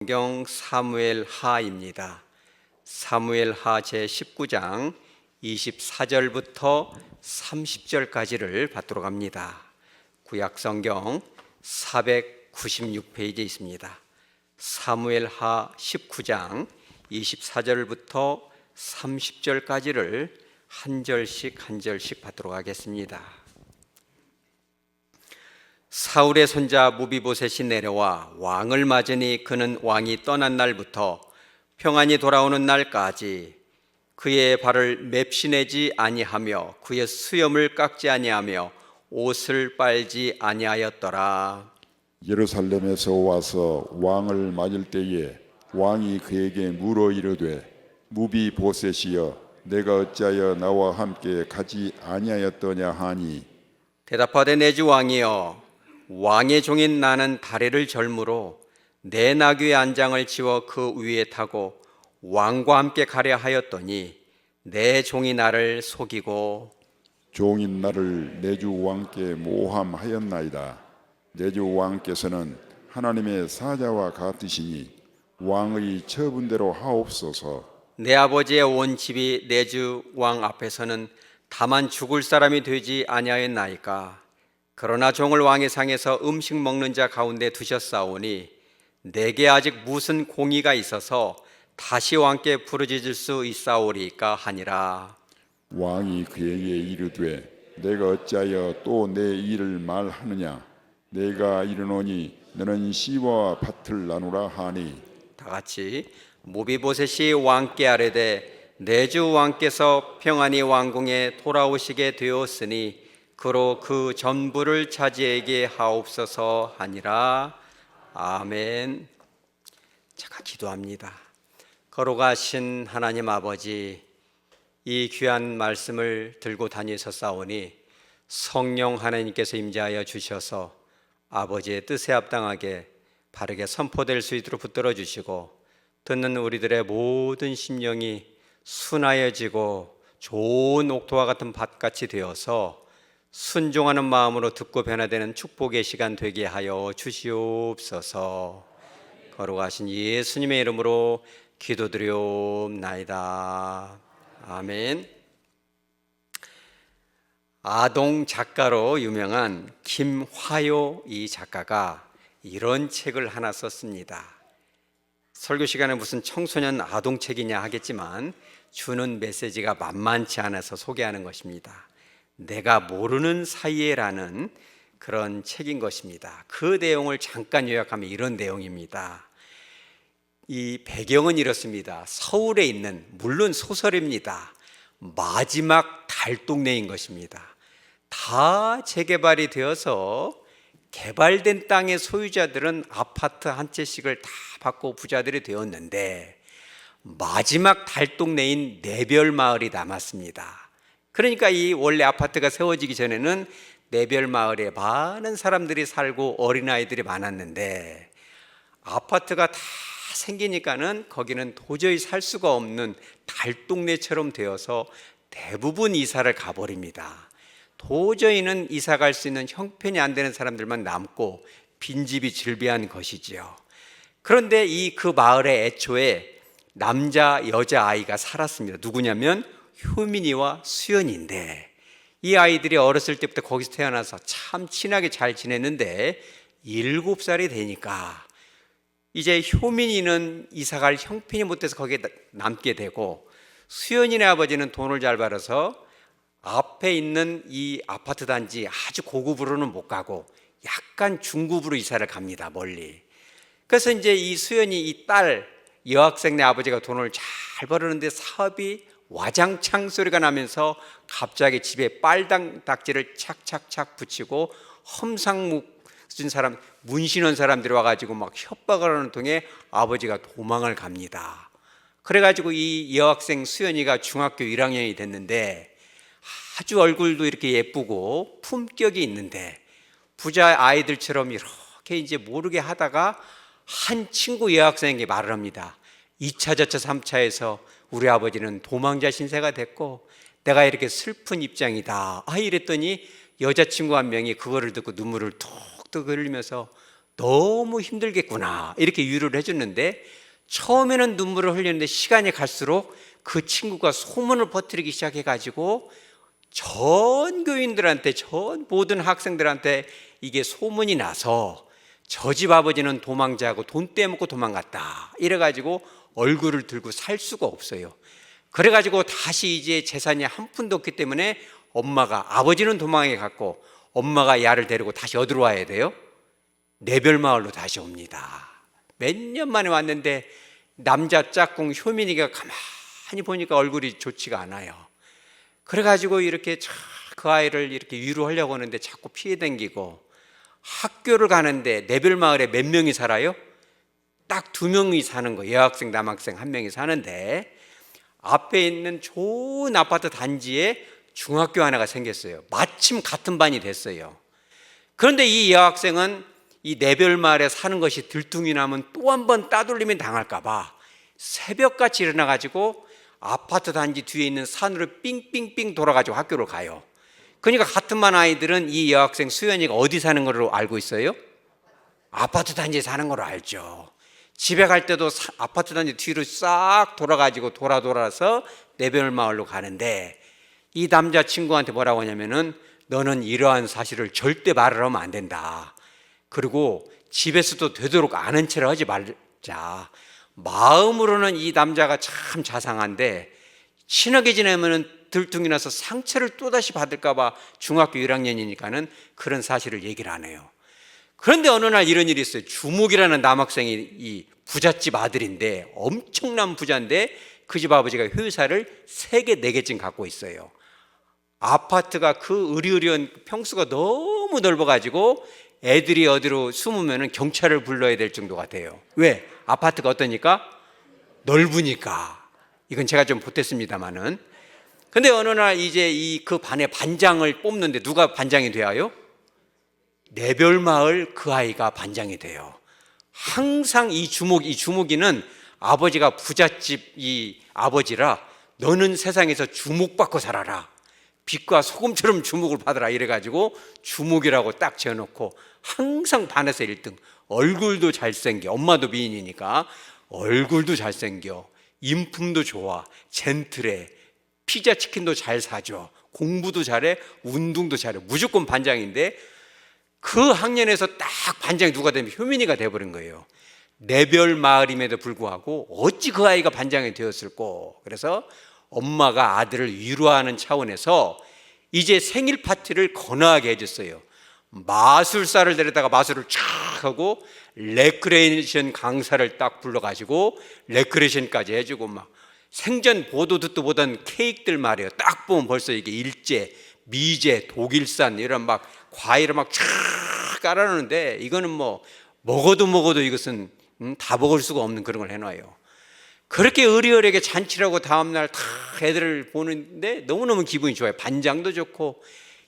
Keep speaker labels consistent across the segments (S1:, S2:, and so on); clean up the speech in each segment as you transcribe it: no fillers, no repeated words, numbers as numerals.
S1: 성경 사무엘하입니다. 사무엘하 제19장 24절부터 30절까지를 받도록 합니다. 구약성경 496페이지에 있습니다. 사무엘하 19장 24절부터 30절까지를 한 절씩 받도록 하겠습니다. 사울의 손자 무비보셋이 내려와 왕을 맞으니 그는 왕이 떠난 날부터 평안히 돌아오는 날까지 그의 발을 맵시내지 아니하며 그의 수염을 깎지 아니하며 옷을 빨지 아니하였더라.
S2: 예루살렘에서 와서 왕을 맞을 때에 왕이 그에게 물어 이르되 무비보셋이여 내가 어찌하여 나와 함께 가지 아니하였더냐 하니
S1: 대답하되 내 주 왕이여 왕의 종인 나는 다리를 절므로 내 나귀의 안장을 지워 그 위에 타고 왕과 함께 가려 하였더니 내 종이 나를 속이고
S2: 종인 나를 내 주 왕께 모함하였나이다. 내 주 왕께서는 하나님의 사자와 같으시니 왕의 처분대로 하옵소서.
S1: 내 아버지의 온 집이 내 주 왕 앞에서는 다만 죽을 사람이 되지 아니하였나이까. 그러나 종을 왕의 상에서 음식 먹는 자 가운데 두셨사오니 내게 아직 무슨 공의가 있어서 다시 왕께 부르짖을 수 있사오리까 하니라.
S2: 왕이 그에게 이르되 내가 어찌하여 또 내 일을 말하느냐. 내가 이르노니 너는 시와 밭을 나누라 하니
S1: 다 같이 무비보셋이 왕께 아뢰되 내 주 왕께서 평안히 왕궁에 돌아오시게 되었으니 그로 그 전부를 차지하게 하옵소서 하니라. 아멘. 잠깐 기도합니다. 걸어가신 하나님 아버지, 이 귀한 말씀을 들고 다니셨사오니 성령 하나님께서 임재하여 주셔서 아버지의 뜻에 합당하게 바르게 선포될 수 있도록 붙들어 주시고 듣는 우리들의 모든 심령이 순하여지고 좋은 옥토와 같은 밭같이 되어서 순종하는 마음으로 듣고 변화되는 축복의 시간 되게 하여 주시옵소서. 거룩하신 예수님의 이름으로 기도드리옵나이다. 아멘. 아동 작가로 유명한 김화요 이 작가가 이런 책을 하나 썼습니다. 설교 시간에 무슨 청소년 아동책이냐 하겠지만 주는 메시지가 만만치 않아서 소개하는 것입니다. 내가 모르는 사이에라는 그런 책인 것입니다. 그 내용을 잠깐 요약하면 이런 내용입니다. 이 배경은 이렇습니다. 서울에 있는, 물론 소설입니다, 마지막 달동네인 것입니다. 다 재개발이 되어서 개발된 땅의 소유자들은 아파트 한 채씩을 다 받고 부자들이 되었는데 마지막 달동네인 내별마을이 남았습니다. 그러니까 이 원래 아파트가 세워지기 전에는 내별마을에 많은 사람들이 살고 어린아이들이 많았는데 아파트가 다 생기니까는 거기는 도저히 살 수가 없는 달동네처럼 되어서 대부분 이사를 가버립니다. 도저히는 이사 갈 수 있는 형편이 안 되는 사람들만 남고 빈집이 즐비한 것이지요. 그런데 그 마을에 애초에 남자 여자 아이가 살았습니다. 누구냐면 효민이와 수연인데 이 아이들이 어렸을 때부터 거기서 태어나서 참 친하게 잘 지냈는데 7살이 되니까 이제 효민이는 이사갈 형편이 못돼서 거기에 남게 되고 수연이네 아버지는 돈을 잘 벌어서 앞에 있는 이 아파트 단지 아주 고급으로는 못 가고 약간 중급으로 이사를 갑니다. 멀리. 그래서 이제 이 수연이 이 딸 여학생네 아버지가 돈을 잘 벌었는데 사업이 와장창 소리가 나면서 갑자기 집에 빨당 닥지를 착착착 붙이고 험상묵 준 사람, 문신한 사람들이 와가지고 막 협박을 하는 통에 아버지가 도망을 갑니다. 그래가지고 이 여학생 수연이가 중학교 1학년이 됐는데 아주 얼굴도 이렇게 예쁘고 품격이 있는데 부자 아이들처럼 이렇게 이제 모르게 하다가 한 친구 여학생에게 말을 합니다. 2차, 저차, 3차에서 우리 아버지는 도망자 신세가 됐고 내가 이렇게 슬픈 입장이다. 이랬더니 여자친구 한 명이 그거를 듣고 눈물을 툭툭 흘리면서 너무 힘들겠구나 이렇게 위로를 해줬는데, 처음에는 눈물을 흘리는데 시간이 갈수록 그 친구가 소문을 퍼뜨리기 시작해가지고 전 교인들한테, 전 모든 학생들한테 이게 소문이 나서 저 집 아버지는 도망자고 돈 떼먹고 도망갔다 이래가지고 얼굴을 들고 살 수가 없어요. 그래가지고 다시 이제 재산이 한 푼도 없기 때문에 아버지는 도망에 갔고 엄마가 야를 데리고 다시 어디로 와야 돼요? 내별마을로 다시 옵니다. 몇 년 만에 왔는데 남자 짝꿍 효민이가 가만히 보니까 얼굴이 좋지가 않아요. 그래가지고 이렇게 그 아이를 이렇게 위로하려고 하는데 자꾸 피해 댕기고, 학교를 가는데 내별마을에 몇 명이 살아요? 딱 2명이 사는 거예요. 여학생 남학생 1명이 사는데, 앞에 있는 좋은 아파트 단지에 중학교 하나가 생겼어요. 마침 같은 반이 됐어요. 그런데 이 여학생은 이 내별마을에 사는 것이 들통이 나면 또 한 번 따돌림이 당할까 봐 새벽같이 일어나가지고 아파트 단지 뒤에 있는 산으로 삥삥삥 돌아가지고 학교를 가요. 그러니까 같은 반 아이들은 이 여학생 수연이가 어디 사는 걸로 알고 있어요? 아파트 단지에 사는 걸로 알죠. 집에 갈 때도 아파트 단지 뒤로 싹 돌아가지고 돌아서 내별마을로 가는데, 이 남자친구한테 뭐라고 하냐면은 너는 이러한 사실을 절대 말을 하면 안 된다. 그리고 집에서도 되도록 아는 체를 하지 말자. 마음으로는 이 남자가 참 자상한데 친하게 지내면은 들통이 나서 상처를 또다시 받을까 봐 중학교 1학년이니까는 그런 사실을 얘기를 안 해요. 그런데 어느 날 이런 일이 있어요. 주목이라는 남학생이 이 부잣집 아들인데, 엄청난 부자인데 그 집 아버지가 회사를 3개, 4개쯤 갖고 있어요. 아파트가 그 으리으리한 평수가 너무 넓어가지고 애들이 어디로 숨으면 경찰을 불러야 될 정도가 돼요. 왜? 아파트가 어떠니까? 넓으니까. 이건 제가 좀 보탰습니다만은. 근데 어느 날 이제 그 반의 반장을 뽑는데 누가 반장이 되어요? 내별마을 그 아이가 반장이 돼요. 항상 이 주목이는 아버지가 부잣집 이 아버지라 너는 세상에서 주목받고 살아라. 빛과 소금처럼 주목을 받으라 이래가지고 주목이라고 딱 지어놓고 항상 반에서 1등. 얼굴도 잘생겨. 엄마도 미인이니까 얼굴도 잘생겨. 인품도 좋아. 젠틀해. 피자 치킨도 잘 사줘. 공부도 잘해. 운동도 잘해. 무조건 반장인데 그 학년에서 딱 반장이 누가 되면 효민이가 돼버린 거예요. 내별 마을임에도 불구하고 어찌 그 아이가 반장이 되었을꼬. 그래서 엄마가 아들을 위로하는 차원에서 이제 생일 파티를 거나하게 해줬어요. 마술사를 데려다가 마술을 쫙 하고 레크레이션 강사를 딱 불러가지고 레크레이션까지 해주고 막 생전 보도 듣도 보던 케이크들 말이에요. 딱 보면 벌써 이게 일제, 미제, 독일산 이런 막 과일을 막 쫙 깔아놓는데 이거는 뭐 먹어도 이것은 다 먹을 수가 없는 그런 걸 해놔요. 그렇게 의리의리하게 잔치를 하고 다음날 다 애들을 보는데 너무너무 기분이 좋아요. 반장도 좋고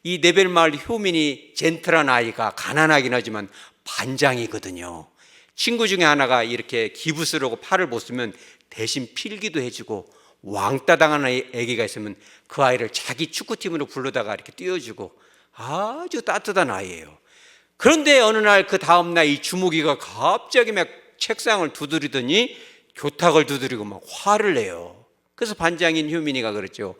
S1: 이 내별마을 효민이 젠틀한 아이가 가난하긴 하지만 반장이거든요. 친구 중에 하나가 이렇게 기부스러고 팔을 못 쓰면 대신 필기도 해주고 왕따 당하는 애기가 있으면 그 아이를 자기 축구팀으로 불러다가 이렇게 띄워주고 아주 따뜻한 아이예요. 그런데 어느 날 그 다음날 이 주무기가 갑자기 막 책상을 두드리더니 교탁을 두드리고 막 화를 내요. 그래서 반장인 효민이가 그랬죠.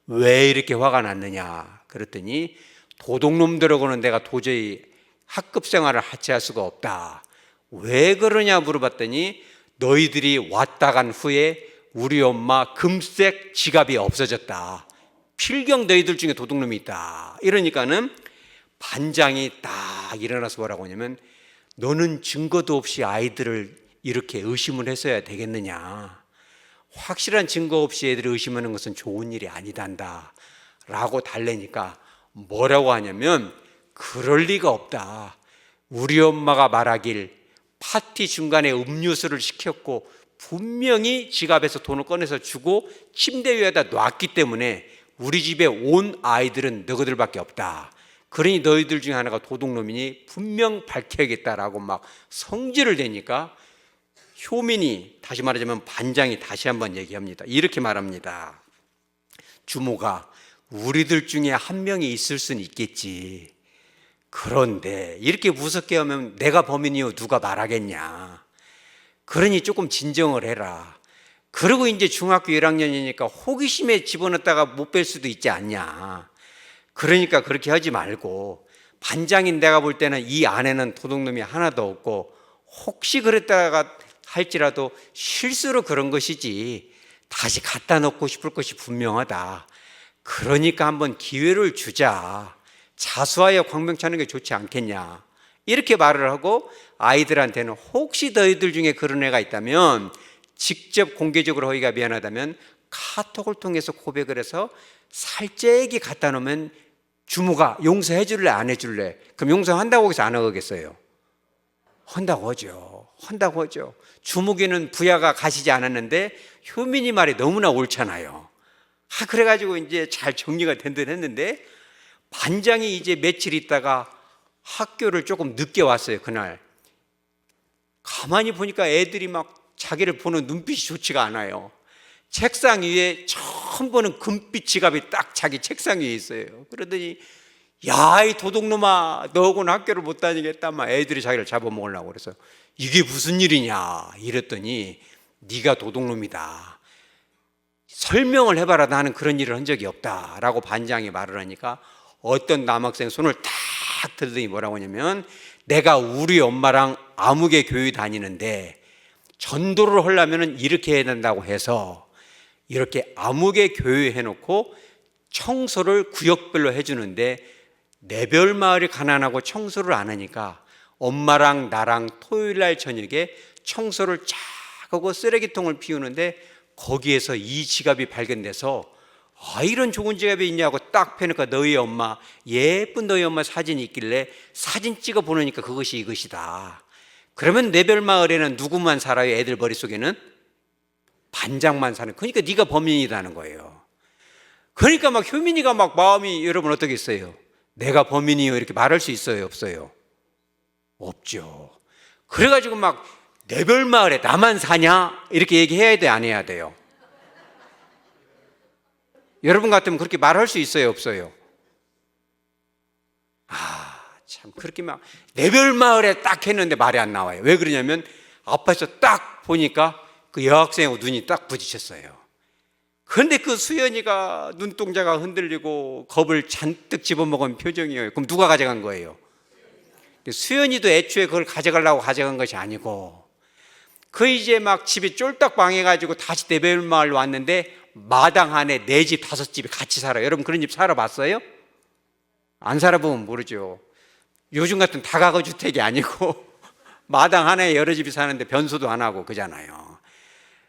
S1: 왜 이렇게 화가 났느냐 그랬더니 도둑놈들하고는 내가 도저히 학급 생활을 같이 할 수가 없다. 왜 그러냐 물어봤더니 너희들이 왔다 간 후에 우리 엄마 금색 지갑이 없어졌다. 필경 너희들 중에 도둑놈이 있다. 이러니까는 반장이 딱 일어나서 뭐라고 하냐면 너는 증거도 없이 아이들을 이렇게 의심을 했어야 되겠느냐. 확실한 증거 없이 애들을 의심하는 것은 좋은 일이 아니단다 라고 달래니까 뭐라고 하냐면 그럴 리가 없다. 우리 엄마가 말하길 파티 중간에 음료수를 시켰고 분명히 지갑에서 돈을 꺼내서 주고 침대 위에다 놨기 때문에 우리 집에 온 아이들은 너희들밖에 없다. 그러니 너희들 중에 하나가 도둑놈이니 분명 밝혀야겠다라고 막 성질을 내니까 효민이, 다시 말하자면 반장이 다시 한번 얘기합니다. 이렇게 말합니다. 주모가 우리들 중에 한 명이 있을 수는 있겠지. 그런데 이렇게 무섭게 하면 내가 범인이요 누가 말하겠냐. 그러니 조금 진정을 해라. 그리고 이제 중학교 1학년이니까 호기심에 집어넣었다가 못 뺄 수도 있지 않냐. 그러니까 그렇게 하지 말고, 반장인 내가 볼 때는 이 안에는 도둑놈이 하나도 없고, 혹시 그랬다가 할지라도 실수로 그런 것이지 다시 갖다 놓고 싶을 것이 분명하다. 그러니까 한번 기회를 주자. 자수하여 광명차는 게 좋지 않겠냐. 이렇게 말을 하고, 아이들한테는 혹시 너희들 중에 그런 애가 있다면 직접 공개적으로 허위가 미안하다면 카톡을 통해서 고백을 해서 살짝이 갖다 놓으면 주무가 용서해 줄래 안 해줄래? 그럼 용서한다고 해서 안 하겠어요? 한다고 하죠. 한다고 하죠. 주무기는 부야가 가시지 않았는데 효민이 말이 너무나 옳잖아요. 그래가지고 이제 잘 정리가 된 듯 했는데, 반장이 이제 며칠 있다가 학교를 조금 늦게 왔어요. 그날 가만히 보니까 애들이 막 자기를 보는 눈빛이 좋지가 않아요. 책상 위에 처음 보는 금빛 지갑이 딱 자기 책상 위에 있어요. 그러더니 야, 이 도둑놈아, 너하고는 학교를 못 다니겠다. 막 애들이 자기를 잡아먹으려고 그래서 이게 무슨 일이냐 이랬더니 네가 도둑놈이다. 설명을 해봐라. 나는 그런 일을 한 적이 없다 라고 반장이 말을 하니까 어떤 남학생 손을 탁 들더니 뭐라고 하냐면, 내가 우리 엄마랑 아무개 교회 다니는데 전도를 하려면 이렇게 해야 된다고 해서 이렇게 아무개 교회 해놓고 청소를 구역별로 해주는데, 내별 마을이 가난하고 청소를 안 하니까 엄마랑 나랑 토요일 날 저녁에 청소를 쫙 하고 쓰레기통을 비우는데 거기에서 이 지갑이 발견돼서 이런 좋은 지갑이 있냐고 딱 펴니까 너희 엄마, 예쁜 너희 엄마 사진이 있길래 사진 찍어 보내니까 그것이 이것이다. 그러면 내별 마을에는 누구만 살아요? 애들 머릿속에는 반장만 사는. 그러니까 네가 범인이라는 거예요. 그러니까 막 효민이가 막 마음이, 여러분 어떻겠어요? 내가 범인이요 이렇게 말할 수 있어요? 없어요? 없죠. 그래가지고 막 내별 마을에 나만 사냐 이렇게 얘기해야 돼, 안 해야 돼요? 여러분 같으면 그렇게 말할 수 있어요? 없어요? 참, 그렇게 막 내별 마을에 딱 했는데 말이 안 나와요. 왜 그러냐면 앞에서 딱 보니까 그 여학생하고 눈이 딱 부딪혔어요. 그런데 그 수연이가 눈동자가 흔들리고 겁을 잔뜩 집어먹은 표정이에요. 그럼 누가 가져간 거예요? 수연이도 애초에 그걸 가져가려고 가져간 것이 아니고, 그 이제 막 집이 쫄딱 망해가지고 다시 내별 마을로 왔는데 마당 안에 4집 5집이 같이 살아요. 여러분 그런 집 살아봤어요? 안 살아보면 모르죠. 요즘 같은 다가구 주택이 아니고 마당 하나에 여러 집이 사는데 변소도 안 하고 그잖아요.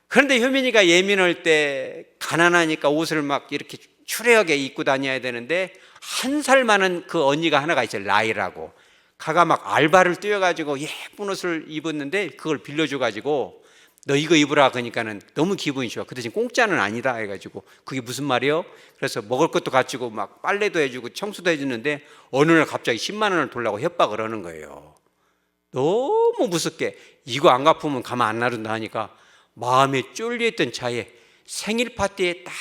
S1: 그런데 효민이가 예민할 때 가난하니까 옷을 막 이렇게 추레하게 입고 다녀야 되는데, 1살 많은 그 언니가 하나가 있어요. 라이라고. 가가 막 알바를 뛰어가지고 예쁜 옷을 입었는데 그걸 빌려줘가지고 너 이거 입으라 그러니까는 너무 기분이 좋아. 그 대신 공짜는 아니다 해가지고 그게 무슨 말이요? 그래서 먹을 것도 갖추고 막 빨래도 해주고 청소도 해주는데 어느 날 갑자기 10만 원을 돌라고 협박을 하는 거예요. 너무 무섭게 이거 안 갚으면 가만 안 놔둔다 하니까 마음에 쫄려있던 차에 생일 파티에 딱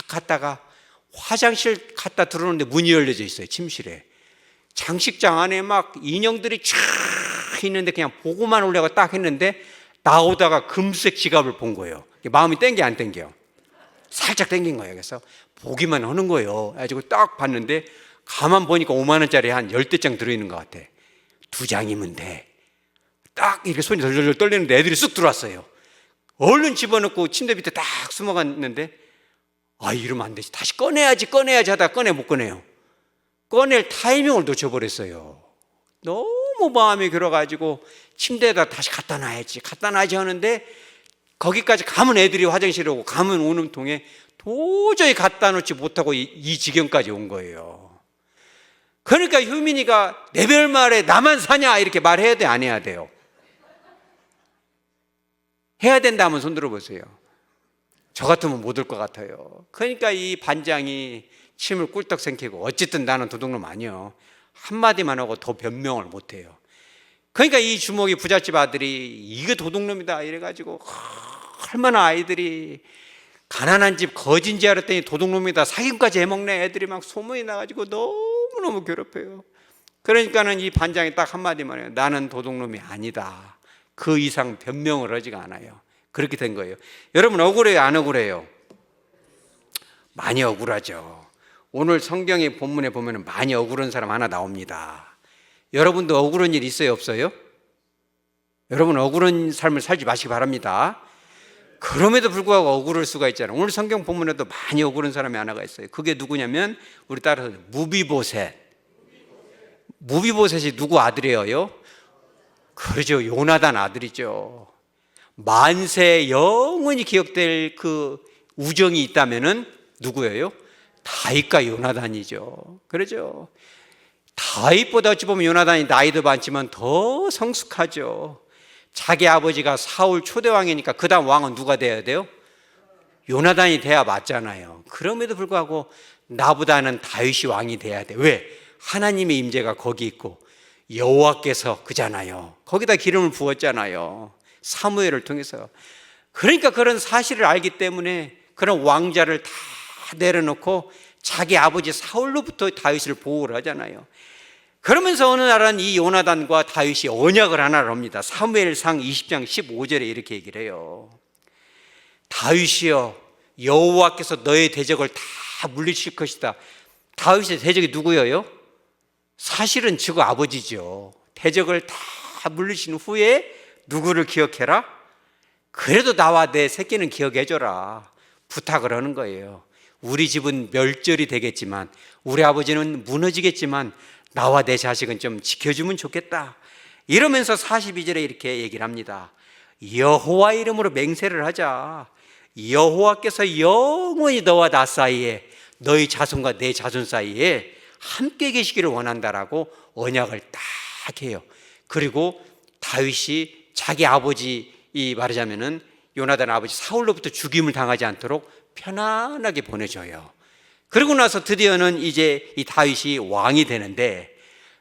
S1: 갔다가 화장실 갔다 들어오는데 문이 열려져 있어요. 침실에. 장식장 안에 막 인형들이 쫙 있는데 그냥 보고만 오려고 딱 했는데 나오다가 금색 지갑을 본 거예요. 마음이 땡겨 안 땡겨? 살짝 땡긴 거예요. 그래서 보기만 하는 거예요. 그래가지고 딱 봤는데 가만 보니까 5만 원짜리 한 10대 장 들어있는 것 같아. 2장이면 돼. 딱 이렇게 손이 덜덜 떨리는데 애들이 쑥 들어왔어요. 얼른 집어넣고 침대 밑에 딱 숨어갔는데 이러면 안 되지. 다시 꺼내야지 하다가 꺼내 못 꺼내요. 꺼낼 타이밍을 놓쳐버렸어요. 너무 마음이 길어가지고 침대에다 다시 갖다 놔야지 하는데 거기까지 가면 애들이 화장실에 오고 가면 오는 통에 도저히 갖다 놓지 못하고 이 지경까지 온 거예요. 그러니까 효민이가 내별 말에 나만 사냐 이렇게 말해야 돼, 안 해야 돼요? 해야 된다 하면 손 들어보세요. 저 같으면 못 올 것 같아요. 그러니까 이 반장이 침을 꿀떡 삼키고 어쨌든 나는 도둑놈 아니요. 한마디만 하고 더 변명을 못해요. 그러니까 이 주먹이 부잣집 아들이 이게 도둑놈이다 이래가지고 얼마나 아이들이 가난한 집 거진지 알았더니 도둑놈이다 사기까지 해먹네. 애들이 막 소문이 나가지고 너무너무 괴롭혀요. 그러니까는 이 반장이 딱 한마디만 해요. 나는 도둑놈이 아니다. 그 이상 변명을 하지가 않아요. 그렇게 된 거예요. 여러분 억울해요, 안 억울해요? 많이 억울하죠. 오늘 성경의 본문에 보면 많이 억울한 사람 하나 나옵니다. 여러분도 억울한 일 있어요, 없어요? 여러분 억울한 삶을 살지 마시기 바랍니다. 그럼에도 불구하고 억울할 수가 있잖아요. 오늘 성경 본문에도 많이 억울한 사람이 하나가 있어요. 그게 누구냐면 우리 따라서 무비보셋. 무비보셋이 누구 아들이에요? 그러죠, 요나단 아들이죠. 만세 영원히 기억될 그 우정이 있다면은 누구예요? 다윗과 요나단이죠. 그러죠. 다윗보다 어찌 보면 요나단이 나이도 많지만 더 성숙하죠. 자기 아버지가 사울 초대왕이니까 그 다음 왕은 누가 돼야 돼요? 요나단이 돼야 맞잖아요. 그럼에도 불구하고 나보다는 다윗이 왕이 돼야 돼. 왜? 하나님의 임재가 거기 있고 여호와께서 그잖아요. 거기다 기름을 부었잖아요. 사무엘을 통해서. 그러니까 그런 사실을 알기 때문에 그런 왕자를 다 내려놓고 자기 아버지 사울로부터 다윗을 보호를 하잖아요. 그러면서 어느 날은 이 요나단과 다윗이 언약을 하나를 합니다. 사무엘상 20장 15절에 이렇게 얘기를 해요. 다윗이여, 여호와께서 너의 대적을 다 물리칠 것이다. 다윗의 대적이 누구예요? 사실은 지구 아버지죠. 대적을 다 물리친 후에 누구를 기억해라? 그래도 나와 내 새끼는 기억해줘라. 부탁을 하는 거예요. 우리 집은 멸절이 되겠지만, 우리 아버지는 무너지겠지만 나와 내 자식은 좀 지켜주면 좋겠다. 이러면서 42절에 이렇게 얘기를 합니다. 여호와 이름으로 맹세를 하자. 여호와께서 영원히 너와 나 사이에, 너희 자손과 내 자손 사이에 함께 계시기를 원한다라고 언약을 딱 해요. 그리고 다윗이 자기 아버지, 이 말하자면은 요나단 아버지 사울로부터 죽임을 당하지 않도록 편안하게 보내줘요. 그러고 나서 드디어는 이제 이 다윗이 왕이 되는데,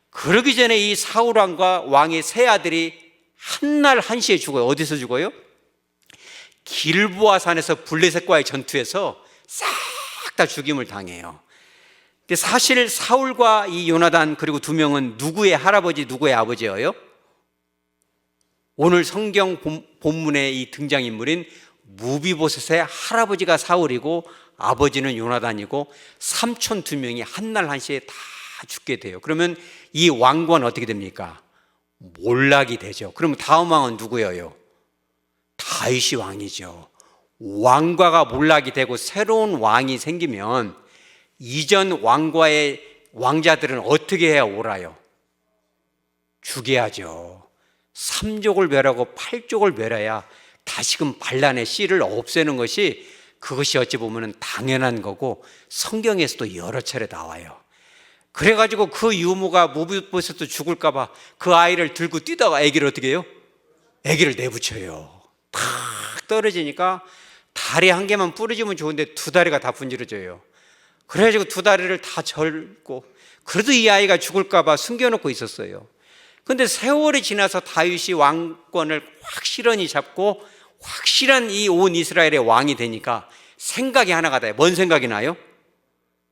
S1: 그러기 전에 이 사울 왕과 왕의 세 아들이 한날 한시에 죽어요. 어디서 죽어요? 길보아 산에서 블레셋과의 전투에서 싹 다 죽임을 당해요. 근데 사실 사울과 이 요나단 그리고 두 명은 누구의 할아버지, 누구의 아버지예요? 오늘 성경 본문의 이 등장인물인 무비보셋의 할아버지가 사울이고 아버지는 요나단이고 삼촌 두 명이 한날 한시에 다 죽게 돼요. 그러면 이 왕권 어떻게 됩니까? 몰락이 되죠. 그러면 다음 왕은 누구예요? 다윗이 왕이죠. 왕과가 몰락이 되고 새로운 왕이 생기면 이전 왕과의 왕자들은 어떻게 해야 옳아요? 죽여야죠. 3족을 멸하고 8족을 멸해야 다시금 반란의 씨를 없애는 것이, 그것이 어찌 보면 당연한 거고 성경에서도 여러 차례 나와요. 그래가지고 그 유모가 무비보셋도 죽을까 봐 그 아이를 들고 뛰다가 아기를 어떻게 해요? 아기를 내붙여요. 탁 떨어지니까 다리 한 개만 부러지면 좋은데 두 다리가 다 분지러져요. 그래가지고 두 다리를 다 절고, 그래도 이 아이가 죽을까 봐 숨겨놓고 있었어요. 근데 세월이 지나서 다윗이 왕권을 확실히 잡고 확실한 이 온 이스라엘의 왕이 되니까 생각이 하나가 돼요. 뭔 생각이 나요?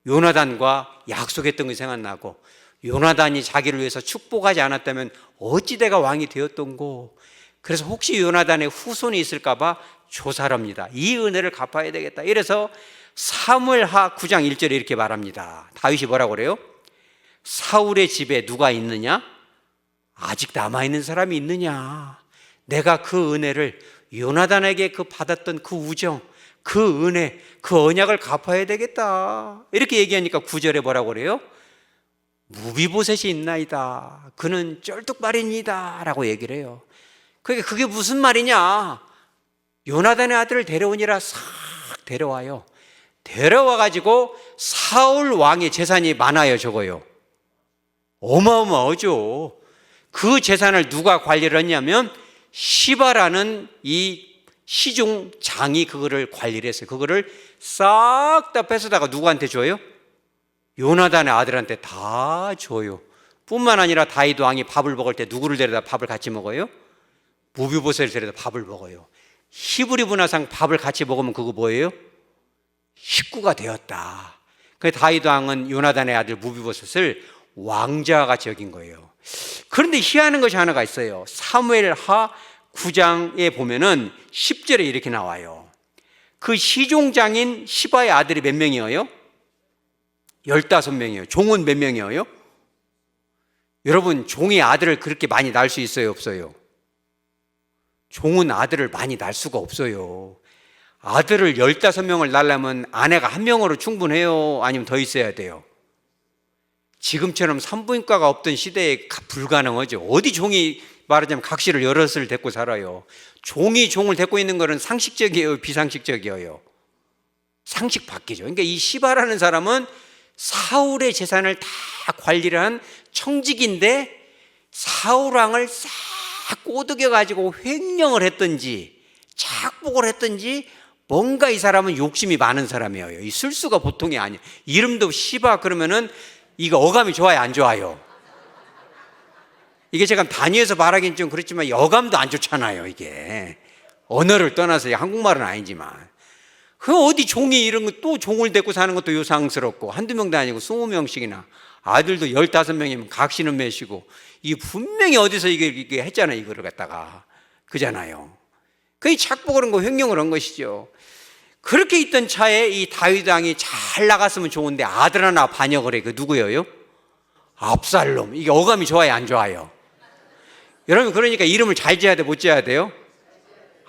S1: 요나단과 약속했던 게 생각나고, 요나단이 자기를 위해서 축복하지 않았다면 어찌 내가 왕이 되었던고. 그래서 혹시 요나단의 후손이 있을까 봐 조사를 합니다. 이 은혜를 갚아야 되겠다. 이래서 사무엘하 9장 1절에 이렇게 말합니다. 다윗이 뭐라고 그래요? 사울의 집에 누가 있느냐? 아직 남아있는 사람이 있느냐? 내가 그 은혜를, 요나단에게 그 받았던 그 우정, 그 은혜, 그 언약을 갚아야 되겠다. 이렇게 얘기하니까 9절에 뭐라고 그래요? 무비보셋이 있나이다. 그는 쩔뚝발이니다 라고 얘기를 해요. 그게 무슨 말이냐? 요나단의 아들을 데려오니라 싹 데려와요. 데려와가지고 사울 왕의 재산이 많아요. 적어요? 어마어마하죠. 그 재산을 누가 관리를 했냐면 시바라는 이 시중 장이 그거를 관리를 했어요. 그거를 싹 다 뺏어다가 누구한테 줘요? 요나단의 아들한테 다 줘요. 뿐만 아니라 다윗 왕이 밥을 먹을 때 누구를 데려다 밥을 같이 먹어요? 무비보셋을 데려다 밥을 먹어요. 히브리 문화상 밥을 같이 먹으면 그거 뭐예요? 식구가 되었다. 그래서 다윗 왕은 요나단의 아들 무비보셋을 왕자가 같이 여긴 거예요. 그런데 희한한 것이 하나가 있어요. 사무엘하 9장에 보면은 10절에 이렇게 나와요. 그 시종장인 시바의 아들이 몇 명이에요? 15명이에요. 종은 몇 명이에요? 여러분, 종이 아들을 그렇게 많이 낳을 수 있어요, 없어요? 종은 아들을 많이 낳을 수가 없어요. 아들을 15명을 낳으려면 아내가 한 명으로 충분해요? 아니면 더 있어야 돼요? 지금처럼 산부인과가 없던 시대에 불가능하죠. 어디 종이 말하자면 각시를 여럿을 데리고 살아요. 종이 종을 데리고 있는 것은 상식적이에요, 비상식적이에요? 상식 밖이죠. 그러니까 이 시바라는 사람은 사울의 재산을 다 관리를 한 청직인데 사울왕을 싹 꼬드겨 가지고 횡령을 했든지 착복을 했든지 뭔가 이 사람은 욕심이 많은 사람이에요. 이 술수가 보통이 아니에요. 이름도 시바 그러면은 이거 어감이 좋아요, 안 좋아요? 이게 제가 단위에서 말하기는 좀 그렇지만 어감도 안 좋잖아요. 이게 언어를 떠나서 한국말은 아니지만 그 어디 종이 이런 거 또 종을 데리고 사는 것도 요상스럽고 한두 명도 아니고 20명씩이나 아들도 15명이면 각시는 몇이고 이 분명히 어디서 이게 했잖아요. 이거를 갖다가 그잖아요. 그게 착복을 한 거 횡령을 한 것이죠. 그렇게 있던 차에 이 다윗 왕이 잘 나갔으면 좋은데 아들 하나 반역을 해. 그 누구예요? 압살롬. 이게 어감이 좋아요, 안 좋아요? 여러분, 그러니까 이름을 잘 지어야 돼, 못 지어야 돼요?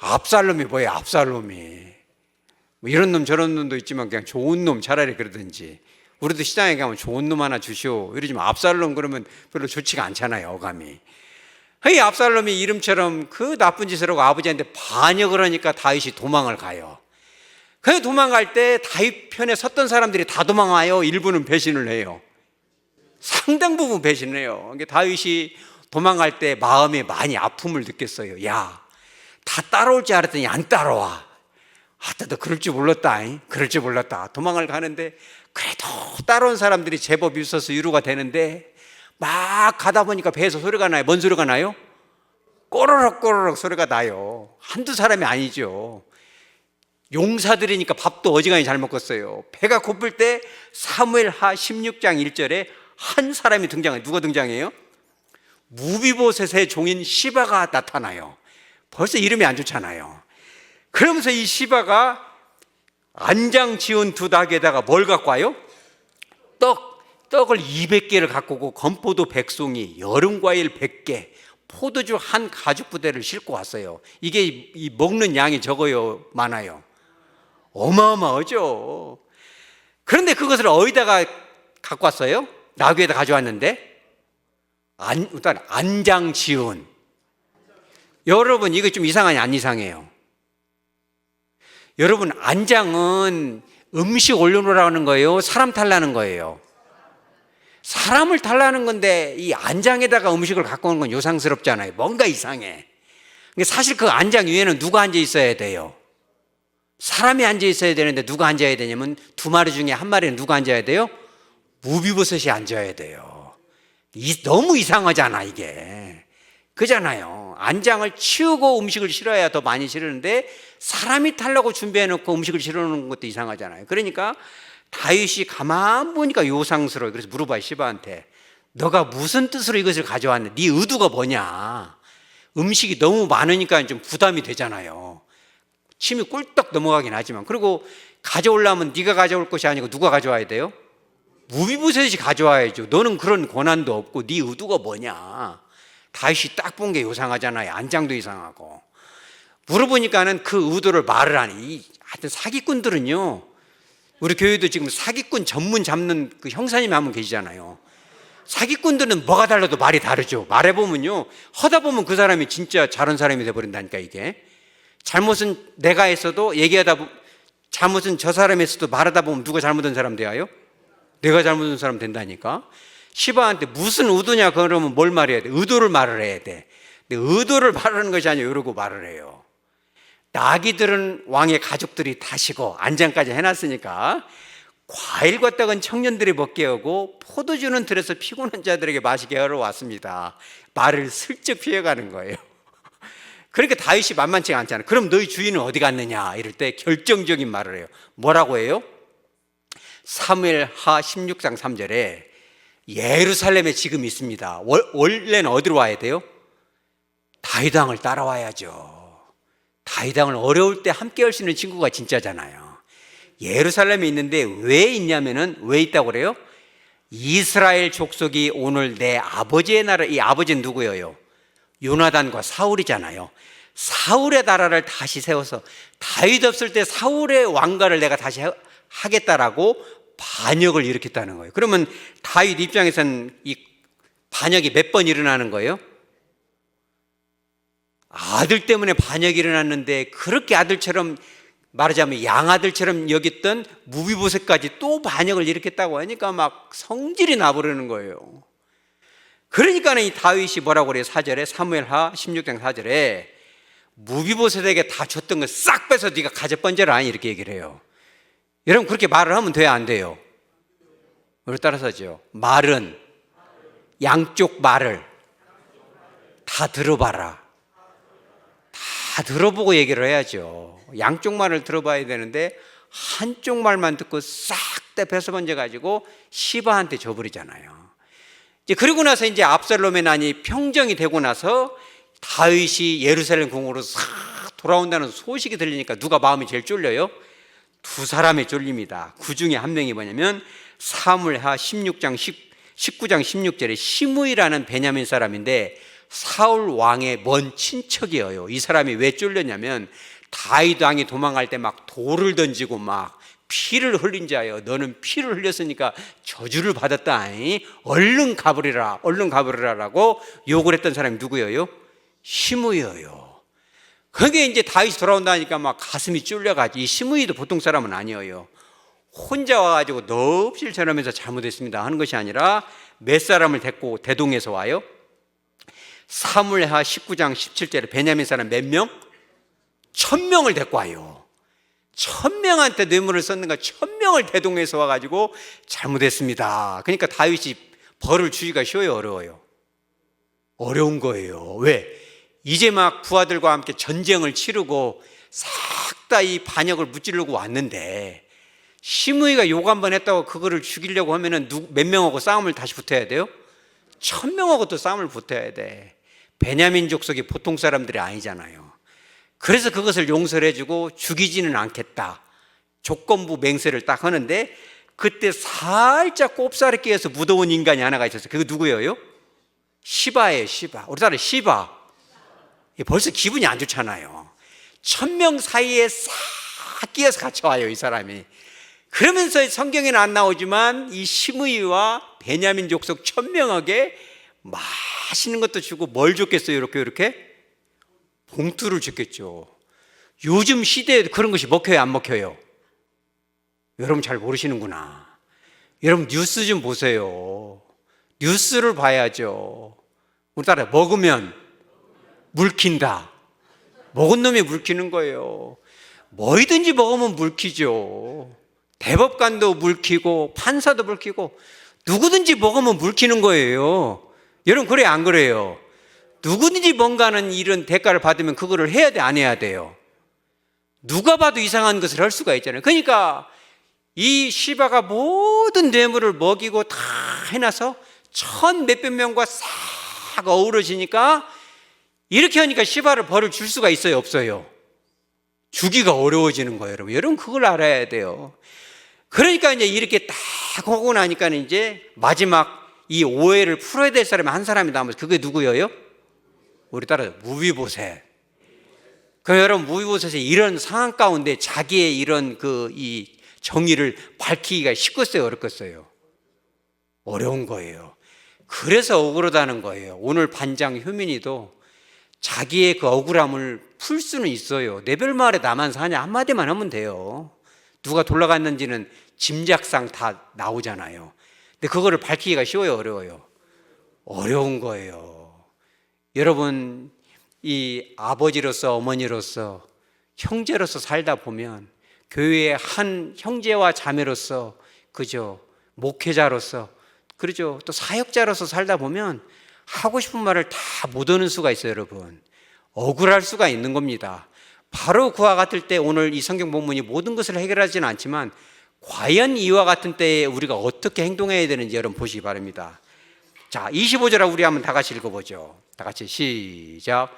S1: 압살롬이 뭐예요, 압살롬이? 뭐 이런 놈 저런 놈도 있지만 그냥 좋은 놈 차라리 그러든지. 우리도 시장에 가면 좋은 놈 하나 주시오 이러지만 압살롬 그러면 별로 좋지가 않잖아요, 어감이. 이 압살롬이 이름처럼 그 나쁜 짓을 하고 아버지한테 반역을 하니까 다윗이 도망을 가요. 그 도망갈 때 다윗 편에 섰던 사람들이 다 도망와요. 일부는 배신을 해요. 상당 부분 배신을 해요. 그러니까 다윗이 도망갈 때 마음에 많이 아픔을 느꼈어요. 야, 다 따라올 줄 알았더니 안 따라와. 너 그럴 줄 몰랐다. 그럴 줄 몰랐다. 도망을 가는데 그래도 따라온 사람들이 제법 있어서 위로가 되는데 막 가다 보니까 배에서 소리가 나요. 뭔 소리가 나요? 꼬르륵 꼬르륵 소리가 나요. 한두 사람이 아니죠. 용사들이니까 밥도 어지간히 잘 먹었어요. 배가 고플 때 사무엘하 16장 1절에 한 사람이 등장해요. 누가 등장해요? 무비보셋의 종인 시바가 나타나요. 벌써 이름이 안 좋잖아요. 그러면서 이 시바가 안장 지은 두 닭에다가 뭘 갖고 와요? 떡을 200개를 갖고 오고 건포도 100송이, 여름과일 100개, 포도주 한 가죽 부대를 싣고 왔어요. 이게 이 먹는 양이 적어요, 많아요? 어마어마하죠. 그런데 그것을 어디다가 갖고 왔어요? 나귀에다 가져왔는데 일단 안장 지은. 여러분, 이거 좀 이상하냐, 안 이상해요? 여러분, 안장은 음식 올려놓으라는 거예요? 사람 탈라는 거예요? 사람을 탈라는 건데 이 안장에다가 음식을 갖고 오는 건 요상스럽잖아요. 뭔가 이상해. 사실 그 안장 위에는 누가 앉아 있어야 돼요? 사람이 앉아 있어야 되는데 누가 앉아야 되냐면 두 마리 중에 한 마리는 누가 앉아야 돼요? 무비보셋이 앉아야 돼요. 너무 이상하잖아, 이게. 그잖아요. 안장을 치우고 음식을 실어야 더 많이 실으는데 사람이 타려고 준비해놓고 음식을 실어놓는 것도 이상하잖아요. 그러니까 다윗이 가만 보니까 요상스러워요. 그래서 물어봐요, 시바한테. 너가 무슨 뜻으로 이것을 가져왔냐? 네 의도가 뭐냐? 음식이 너무 많으니까 좀 부담이 되잖아요. 침이 꿀떡 넘어가긴 하지만. 그리고 가져오려면 네가 가져올 것이 아니고 누가 가져와야 돼요? 무비보셋이 가져와야죠. 너는 그런 권한도 없고 네 의도가 뭐냐? 다윗이 딱 본 게 요상하잖아요. 안장도 이상하고. 물어보니까는 그 의도를 말을 하니. 하여튼 사기꾼들은요, 우리 교회도 지금 사기꾼 전문 잡는 그 형사님이 한 분 계시잖아요. 사기꾼들은 뭐가 달라도 말이 다르죠. 말해보면요, 하다 보면 그 사람이 진짜 잘한 사람이 돼버린다니까. 이게 잘못은 내가 했어도 얘기하다 보면, 잘못은 저 사람이 했어도 말하다 보면 누가 잘못한 사람 돼요? 내가 잘못한 사람 된다니까. 시바한테 무슨 의도냐 그러면 뭘 말해야 돼? 의도를 말을 해야 돼. 근데 의도를 말하는 것이 아니라 이러고 말을 해요. 나귀들은 왕의 가족들이 타시고 안장까지 해놨으니까 과일과 떡은 청년들이 먹게 하고 포도주는 들에서 피곤한 자들에게 마시게 하러 왔습니다. 말을 슬쩍 피해가는 거예요. 그러니까 다윗이 만만치가 않잖아요. 그럼 너희 주인은 어디 갔느냐 이럴 때 결정적인 말을 해요. 뭐라고 해요? 사무엘하 16장 3절에 예루살렘에 지금 있습니다. 원래는 어디로 와야 돼요? 다윗 왕을 따라와야죠. 다윗 왕을 어려울 때 함께 할 수 있는 친구가 진짜잖아요. 예루살렘에 있는데 왜 있냐면은, 왜 있다고 그래요? 이스라엘 족속이 오늘 내 아버지의 나라, 이 아버지는 누구예요? 요나단과 사울이잖아요. 사울의 나라를 다시 세워서 다윗 없을 때 사울의 왕가를 내가 다시 하겠다라고 반역을 일으켰다는 거예요. 그러면 다윗 입장에서는 이 반역이 몇 번 일어나는 거예요? 아들 때문에 반역이 일어났는데, 그렇게 아들처럼, 말하자면 양아들처럼 여겼던 무비보셋까지 또 반역을 일으켰다고 하니까 막 성질이 나버리는 거예요. 그러니까 이 다윗이 뭐라고 그래요? 4절에, 사무엘하 16장 4절에 무비보셋에게 다 줬던 거 싹 빼서 네가 가져 번져라, 이렇게 얘기를 해요. 여러분, 그렇게 말을 하면 돼요, 안 돼요? 우리 따라서죠. 말은, 양쪽 말을 다 들어봐라. 다 들어보고 얘기를 해야죠. 양쪽 말을 들어봐야 되는데 한쪽 말만 듣고 싹 다 뺏어 번져가지고 시바한테 줘버리잖아요. 이제 그리고 나서 이제 압살롬의 난이 평정이 되고 나서 다윗이 예루살렘 궁으로 싹 돌아온다는 소식이 들리니까 누가 마음이 제일 쫄려요? 두 사람이 쫄립니다. 그 중에 한 명이 뭐냐면 사무엘하 19장 16절에 시므이라는 베냐민 사람인데 사울 왕의 먼 친척이에요. 이 사람이 왜 쫄렸냐면 다윗 왕이 도망갈 때 막 돌을 던지고 막 피를 흘린 자여, 너는 피를 흘렸으니까 저주를 받았다. 얼른 가버리라, 얼른 가버리라라고 욕을 했던 사람이 누구예요? 시므이예요. 그게 이제 다윗이 돌아온다니까 막 가슴이 쫄려가지고, 이 시므이도 보통 사람은 아니에요. 혼자 와가지고 너 없을 저러면서 잘못했습니다 하는 것이 아니라 몇 사람을 데리고 대동에서 와요? 사무엘하 19장 17절에 베냐민 사람 몇 명? 1000명을 데리고 와요. 1000명한테 뇌물을 썼는가, 1000명을 대동해서 와가지고 잘못했습니다. 그러니까 다윗이 벌을 주기가 쉬워요, 어려워요? 어려운 거예요. 왜? 이제 막 부하들과 함께 전쟁을 치르고 싹 다 이 반역을 무찌르고 왔는데, 시므이가 욕 한 번 했다고 그거를 죽이려고 하면은 몇 명하고 싸움을 다시 붙어야 돼요? 1000명하고 또 싸움을 붙어야 돼. 베냐민 족속이 보통 사람들이 아니잖아요. 그래서 그것을 용서를 해주고 죽이지는 않겠다, 조건부 맹세를 딱 하는데, 그때 살짝 꼽사리 끼어서 묻어온 인간이 하나가 있었어요. 그게 누구예요? 시바예요, 시바. 우리나라 시바. 벌써 기분이 안 좋잖아요. 1000명 사이에 싹 끼어서 같이 와요, 이 사람이. 그러면서 성경에는 안 나오지만 이 시므이와 베냐민 족속 1000명에게 맛있는 것도 주고, 뭘 줬겠어요? 이렇게 봉투를 줬겠죠. 요즘 시대에 그런 것이 먹혀요, 안 먹혀요? 여러분 잘 모르시는구나. 여러분 뉴스 좀 보세요. 뉴스를 봐야죠. 우리나라 먹으면 물킨다. 먹은 놈이 물키는 거예요. 뭐이든지 먹으면 물키죠. 대법관도 물키고 판사도 물키고 누구든지 먹으면 물키는 거예요. 여러분 그래요, 안 그래요? 누구든지 뭔가는 이런 대가를 받으면 그거를 해야 돼, 안 해야 돼요? 누가 봐도 이상한 것을 할 수가 있잖아요. 그러니까 이 시바가 모든 뇌물을 먹이고 다 해놔서 1000 몇백 명과 싹 어우러지니까, 이렇게 하니까 시바를 벌을 줄 수가 있어요, 없어요? 주기가 어려워지는 거예요, 여러분. 여러분 그걸 알아야 돼요. 그러니까 이제 이렇게 딱 하고 나니까 이제 마지막 이 오해를 풀어야 될 사람이 한 사람이 남아서, 그게 누구예요? 우리 따라 무비보셋. 그 여러분, 무비보셋이 이런 상황 가운데 자기의 이런 이 정의를 밝히기가 쉽겠어요, 어렵겠어요? 어려운 거예요. 그래서 억울하다는 거예요. 오늘 반장 효민이도 자기의 그 억울함을 풀 수는 있어요. 내 별 말에 나만 사냐 한마디만 하면 돼요. 누가 돌아갔는지는 짐작상 다 나오잖아요. 근데 그거를 밝히기가 쉬워요, 어려워요? 어려운 거예요. 여러분, 이 아버지로서 어머니로서 형제로서 살다 보면, 교회의 한 형제와 자매로서, 그죠, 목회자로서, 그렇죠, 또 사역자로서 살다 보면 하고 싶은 말을 다 못 하는 수가 있어요, 여러분. 억울할 수가 있는 겁니다. 바로 그와 같을 때 오늘 이 성경 본문이 모든 것을 해결하지는 않지만 과연 이와 같은 때에 우리가 어떻게 행동해야 되는지 여러분 보시기 바랍니다. 자, 25절 우리 한번 다 같이 읽어보죠. 다 같이 시작.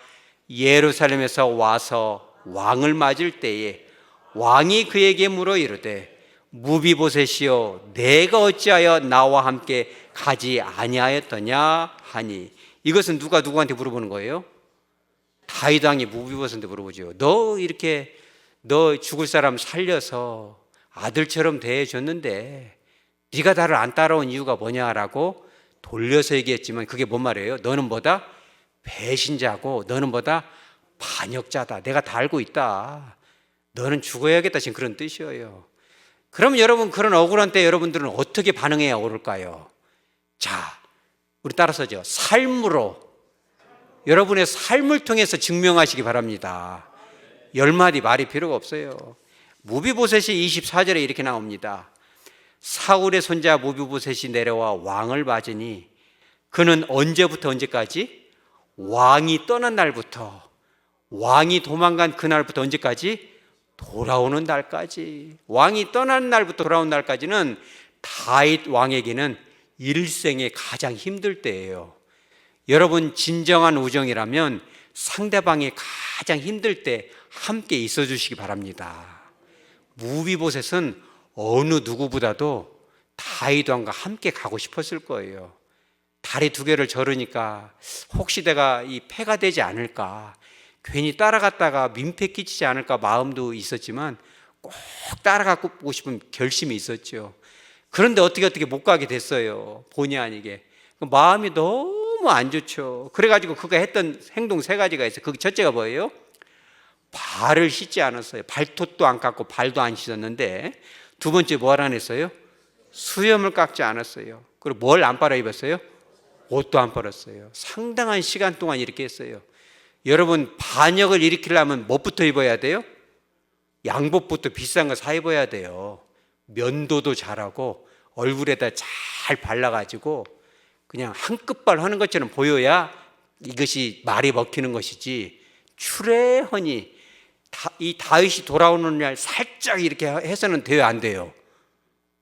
S1: 예루살렘에서 와서 왕을 맞을 때에 왕이 그에게 물어 이르되 무비보셋이여 내가 어찌하여 나와 함께 가지 아니하였더냐 하니. 이것은 누가 누구한테 물어보는 거예요? 다윗 왕이 무비보셋한테 물어보죠. 너 죽을 사람 살려서 아들처럼 대해줬는데 네가 나를 안 따라온 이유가 뭐냐라고 돌려서 얘기했지만 그게 뭔 말이에요? 너는 뭐다? 배신자고 너는 뭐다? 반역자다. 내가 다 알고 있다. 너는 죽어야겠다. 지금 그런 뜻이에요. 그럼 여러분 그런 억울한 때 여러분들은 어떻게 반응해야 옳을까요? 자, 우리 따라서죠. 삶으로 여러분의 삶을 통해서 증명하시기 바랍니다. 10마디 말이 필요가 없어요. 무비보셋이 24절에 이렇게 나옵니다. 사울의 손자 무비보셋이 내려와 왕을 맞으니 그는 언제부터 언제까지? 왕이 떠난 날부터, 왕이 도망간 그날부터 언제까지? 돌아오는 날까지. 왕이 떠난 날부터 돌아온 날까지는 다윗 왕에게는 일생의 가장 힘들 때예요. 여러분 진정한 우정이라면 상대방이 가장 힘들 때 함께 있어 주시기 바랍니다. 무비보셋은 어느 누구보다도 다윗 왕과 함께 가고 싶었을 거예요. 다리 두 개를 저르니까 혹시 내가 이 패가 되지 않을까, 괜히 따라갔다가 민폐 끼치지 않을까 마음도 있었지만 꼭 따라가고 싶은 결심이 있었죠. 그런데 어떻게 못 가게 됐어요. 본의 아니게. 마음이 너무 안 좋죠. 그래가지고 그가 했던 행동 3가지가 있어요. 그 첫째가 뭐예요? 발을 씻지 않았어요. 발톱도 안 깎고 발도 안 씻었는데, 두 번째 뭐 하라 했어요? 수염을 깎지 않았어요. 그리고 뭘 안 빨아 입었어요? 옷도 안 빨았어요. 상당한 시간 동안 이렇게 했어요. 여러분 반역을 일으키려면 뭐부터 입어야 돼요? 양복부터 비싼 거 사 입어야 돼요. 면도도 잘하고 얼굴에다 잘 발라가지고 그냥 한 끝발 하는 것처럼 보여야 이것이 말이 먹히는 것이지, 추레허니 이 다윗이 돌아오는 날 살짝 이렇게 해서는 돼요, 안 돼요?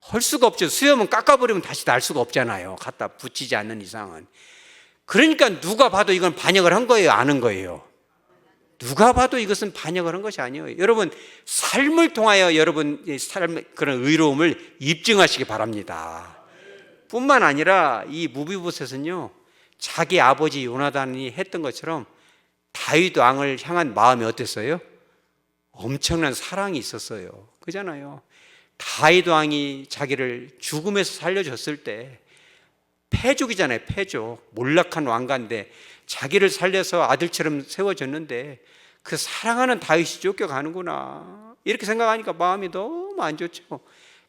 S1: 할 수가 없죠. 수염은 깎아버리면 다시 날 수가 없잖아요. 갖다 붙이지 않는 이상은. 그러니까 누가 봐도 이건 반역을 한 거예요, 안 한 거예요? 누가 봐도 이것은 반역을 한 것이 아니에요. 여러분 삶을 통하여 여러분 삶의 그런 의로움을 입증하시기 바랍니다. 뿐만 아니라 이 무비보셋은요, 자기 아버지 요나단이 했던 것처럼 다윗 왕을 향한 마음이 어땠어요? 엄청난 사랑이 있었어요. 그잖아요. 다윗 왕이 자기를 죽음에서 살려줬을 때, 패족이잖아요. 패족. 몰락한 왕가인데 자기를 살려서 아들처럼 세워줬는데 그 사랑하는 다윗이 쫓겨가는구나, 이렇게 생각하니까 마음이 너무 안 좋죠.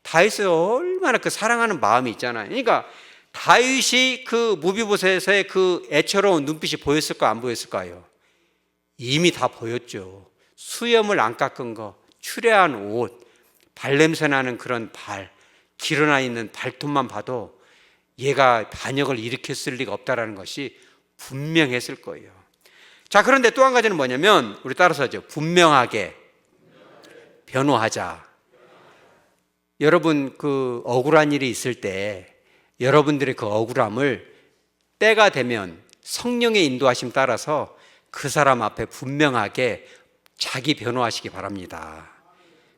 S1: 다윗이 얼마나 그 사랑하는 마음이 있잖아요. 그러니까 다윗이 그 무비보셋의 그 애처로운 눈빛이 보였을까 안 보였을까요? 이미 다 보였죠. 수염을 안 깎은 거, 추레한 옷, 발냄새 나는 그런 발, 길어나 있는 발톱만 봐도 얘가 반역을 일으켰을 리가 없다라는 것이 분명했을 거예요. 자, 그런데 또 한 가지는 뭐냐면, 우리 따라서 하죠. 분명하게 변호하자. 여러분 그 억울한 일이 있을 때 여러분들의 그 억울함을 때가 되면 성령의 인도하심 따라서 그 사람 앞에 분명하게 자기 변호하시기 바랍니다.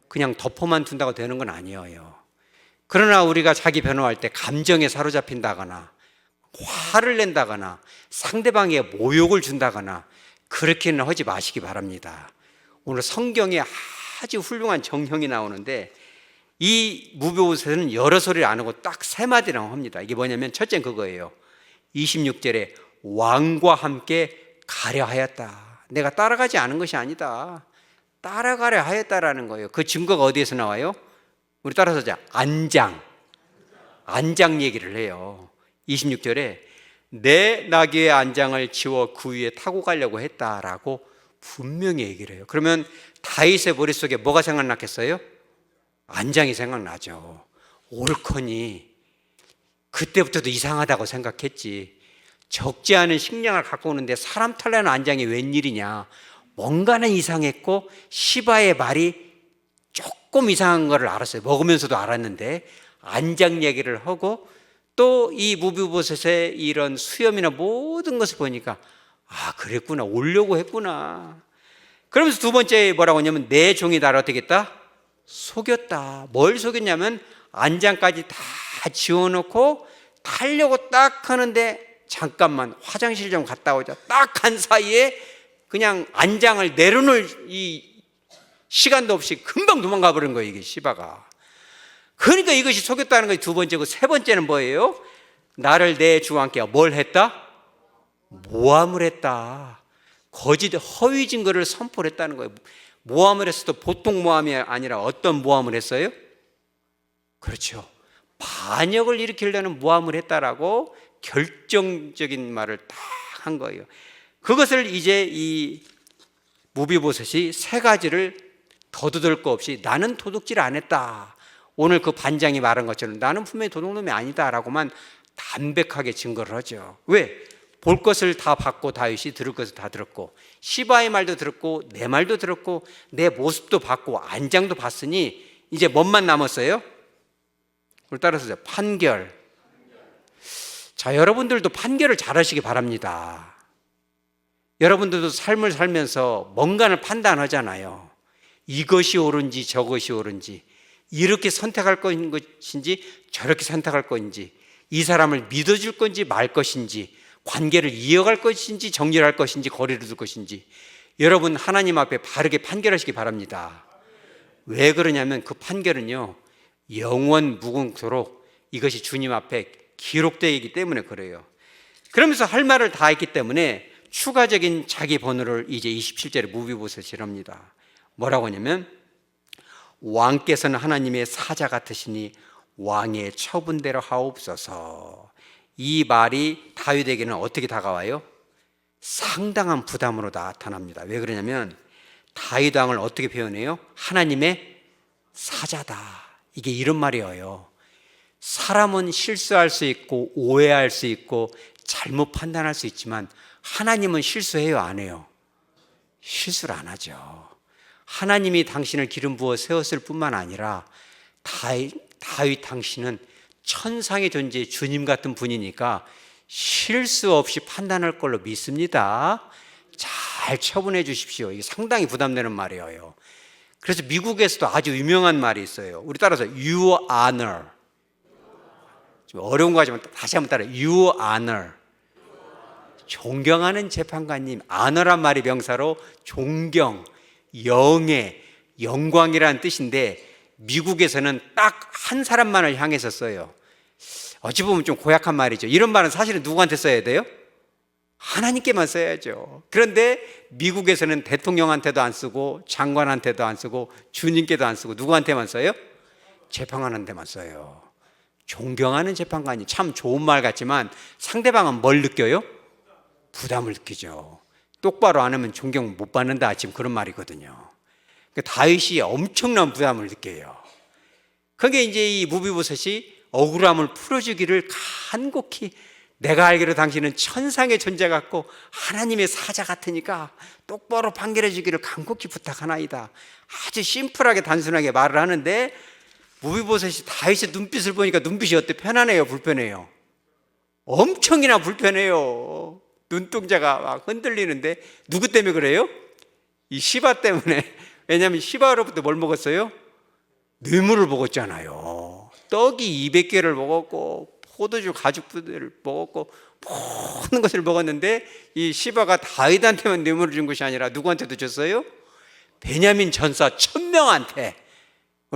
S1: 그냥 덮어만 둔다고 되는 건 아니에요. 그러나 우리가 자기 변호할 때 감정에 사로잡힌다거나 화를 낸다거나 상대방에게 모욕을 준다거나 그렇게는 하지 마시기 바랍니다. 오늘 성경에 아주 훌륭한 정형이 나오는데 이 무비보셋은 여러 소리를 안 하고 딱 3마디라고 합니다. 이게 뭐냐면 첫째는 그거예요. 26절에 왕과 함께 가려 하였다. 내가 따라가지 않은 것이 아니다. 따라가려 하였다라는 거예요. 그 증거가 어디에서 나와요? 우리 따라서 하자. 안장 얘기를 해요. 26절에 내 나귀의 안장을 지워 그 위에 타고 가려고 했다라고 분명히 얘기를 해요. 그러면 다윗의 머릿속에 뭐가 생각났겠어요? 안장이 생각나죠. 옳거니 그때부터도 이상하다고 생각했지. 적지 않은 식량을 갖고 오는데 사람 털려는 안장이 웬일이냐. 뭔가는 이상했고 시바의 말이 조금 이상한 거를 알았어요. 먹으면서도 알았는데 안장 얘기를 하고 또 이 무비보셋의 이런 수염이나 모든 것을 보니까 아, 그랬구나, 오려고 했구나. 그러면서 두 번째 뭐라고 하냐면 내 종이 나를 어떻게 했다? 속였다. 뭘 속였냐면 안장까지 다 지워놓고 타려고 딱 하는데 잠깐만 화장실 좀 갔다 오자. 딱 한 사이에 그냥 안장을 내려놓을 이 시간도 없이 금방 도망가 버린 거예요, 이게 시바가. 그러니까 이것이 속였다는 것이 두 번째고, 세 번째는 뭐예요? 나를 내 주와 함께 뭘 했다? 모함을 했다. 거짓 허위 증거를 선포를 했다는 거예요. 모함을 했어도 보통 모함이 아니라 어떤 모함을 했어요? 그렇죠. 반역을 일으키려는 모함을 했다라고 결정적인 말을 딱 한 거예요. 그것을 이제 이 무비보셋이 세 가지를 더듬을 거 없이 나는 도둑질 안 했다. 오늘 그 반장이 말한 것처럼 나는 분명히 도둑놈이 아니다라고만 담백하게 증거를 하죠. 왜? 볼 것을 다 봤고 다윗이 들을 것을 다 들었고 시바의 말도 들었고 내 말도 들었고 내 모습도 봤고 안장도 봤으니 이제 뭔만 남았어요? 그걸 따라서 판결. 자, 여러분들도 판결을 잘하시기 바랍니다. 여러분들도 삶을 살면서 뭔가를 판단하잖아요. 이것이 옳은지 저것이 옳은지, 이렇게 선택할 것인지 저렇게 선택할 것인지, 이 사람을 믿어줄 건지 말 것인지, 관계를 이어갈 것인지 정리할 것인지 거리를 둘 것인지, 여러분 하나님 앞에 바르게 판결하시기 바랍니다. 왜 그러냐면 그 판결은요 영원 무궁토록 이것이 주님 앞에 기록되어 있기 때문에 그래요. 그러면서 할 말을 다 했기 때문에 추가적인 자기 번호를 이제 27절에 무비보셋이 합니다. 뭐라고 하냐면 왕께서는 하나님의 사자 같으시니 왕의 처분대로 하옵소서. 이 말이 다윗에게는 어떻게 다가와요? 상당한 부담으로 나타납니다. 왜 그러냐면 다윗 왕을 어떻게 표현해요? 하나님의 사자다. 이게 이런 말이에요. 사람은 실수할 수 있고 오해할 수 있고 잘못 판단할 수 있지만 하나님은 실수해요, 안 해요? 실수를 안 하죠. 하나님이 당신을 기름 부어 세웠을 뿐만 아니라 다윗 당신은 천상의 존재 주님 같은 분이니까 실수 없이 판단할 걸로 믿습니다. 잘 처분해 주십시오. 이게 상당히 부담되는 말이에요. 그래서 미국에서도 아주 유명한 말이 있어요. 우리 따라서 Your Honor. 좀 어려운 거 하지만 다시 한번 따라 Your Honor. 존경하는 재판관님. honor란 말이 명사로 존경, 영예, 영광이라는 뜻인데 미국에서는 딱 한 사람만을 향해서 써요. 어찌 보면 좀 고약한 말이죠. 이런 말은 사실은 누구한테 써야 돼요? 하나님께만 써야죠. 그런데 미국에서는 대통령한테도 안 쓰고 장관한테도 안 쓰고 주님께도 안 쓰고 누구한테만 써요? 재판관한테만 써요. 존경하는 재판관이 참 좋은 말 같지만 상대방은 뭘 느껴요? 부담을 느끼죠. 똑바로 안 하면 존경 못 받는다, 지금 그런 말이거든요. 다윗이 엄청난 부담을 느껴요. 그게 이제 이 무비보셋이 억울함을 풀어주기를 간곡히, 내가 알기로 당신은 천상의 존재 같고 하나님의 사자 같으니까 똑바로 판결해 주기를 간곡히 부탁하나이다. 아주 심플하게 단순하게 말을 하는데 무비보셋이 다윗의 눈빛을 보니까 눈빛이 어때? 편안해요, 불편해요? 엄청이나 불편해요. 눈동자가 막 흔들리는데 누구 때문에 그래요? 이 시바 때문에. 왜냐하면 시바로부터 뭘 먹었어요? 뇌물을 먹었잖아요. 떡이 200개를 먹었고 포도주 가죽들을 먹었고 모든 것을 먹었는데 이 시바가 다윗한테만 뇌물을 준 것이 아니라 누구한테도 줬어요? 베냐민 전사 1000명한테.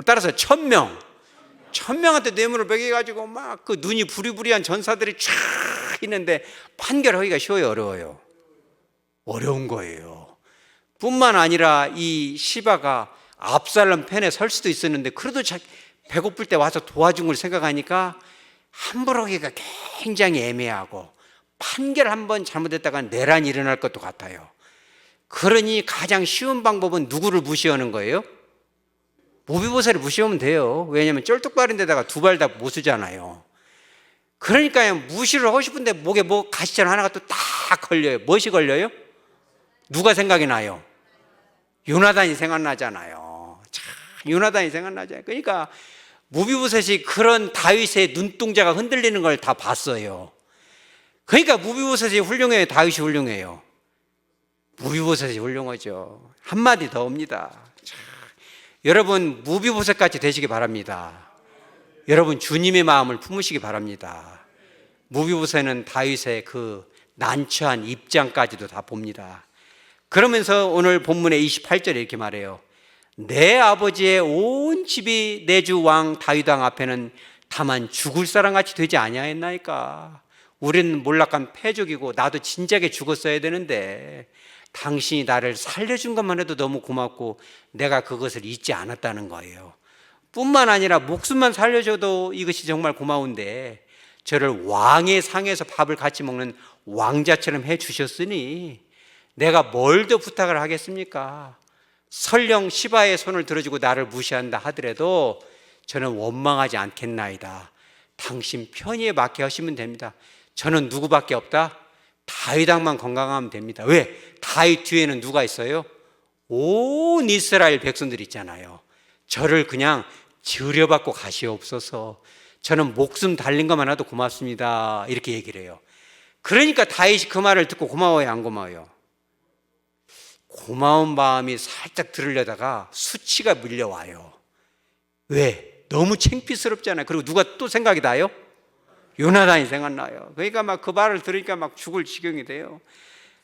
S1: 따라서 1000명한테 뇌물을 먹여가지고 막 그 눈이 부리부리한 전사들이 쫙 있는데 판결하기가 쉬워요, 어려워요? 어려운 거예요. 뿐만 아니라 이 시바가 압살롬 편에 설 수도 있었는데 그래도 배고플 때 와서 도와준 걸 생각하니까 함부로 하기가 굉장히 애매하고 판결 한번 잘못했다가 내란이 일어날 것도 같아요. 그러니 가장 쉬운 방법은 누구를 무시하는 거예요? 무비보셋을 무시하면 돼요. 왜냐하면 쩔뚝발인 데다가 두 발 다 못 쓰잖아요. 그러니까 무시를 하고 싶은데 목에 뭐 가시처럼 하나가 또 딱 걸려요. 무엇이 걸려요? 누가 생각이 나요? 요나단이 생각나잖아요. 자, 요나단이 생각나죠. 그러니까 무비보셋이 그런 다윗의 눈동자가 흔들리는 걸 다 봤어요. 그러니까 무비보셋이 훌륭해요, 다윗이 훌륭해요? 무비보셋이 훌륭하죠. 한마디 더 옵니다. 자, 여러분 무비보셋같이 되시기 바랍니다. 여러분 주님의 마음을 품으시기 바랍니다. 무비보셋은 다윗의 그 난처한 입장까지도 다 봅니다. 그러면서 오늘 본문의 28절에 이렇게 말해요. 내 아버지의 온 집이 내 주 왕 다윗 왕 앞에는 다만 죽을 사람같이 되지 아니하였나이까. 우리는 몰락한 패족이고 나도 진작에 죽었어야 되는데 당신이 나를 살려준 것만 해도 너무 고맙고 내가 그것을 잊지 않았다는 거예요. 뿐만 아니라 목숨만 살려줘도 이것이 정말 고마운데 저를 왕의 상에서 밥을 같이 먹는 왕자처럼 해주셨으니 내가 뭘 더 부탁을 하겠습니까? 설령 시바의 손을 들어주고 나를 무시한다 하더라도 저는 원망하지 않겠나이다. 당신 편의에 맡겨 하시면 됩니다. 저는 누구밖에 없다? 다윗 왕만 건강하면 됩니다. 왜? 다윗 뒤에는 누가 있어요? 온 이스라엘 백성들이 있잖아요. 저를 그냥 들여받고 가시옵소서. 저는 목숨 달린 것만 해도 고맙습니다. 이렇게 얘기를 해요. 그러니까 다윗이 그 말을 듣고 고마워요, 안 고마워요? 고마운 마음이 살짝 들으려다가 수치가 밀려와요. 왜? 너무 창피스럽잖아요. 그리고 누가 또 생각이 나요? 요나단이 생각나요. 그러니까 막 그 말을 들으니까 막 죽을 지경이 돼요.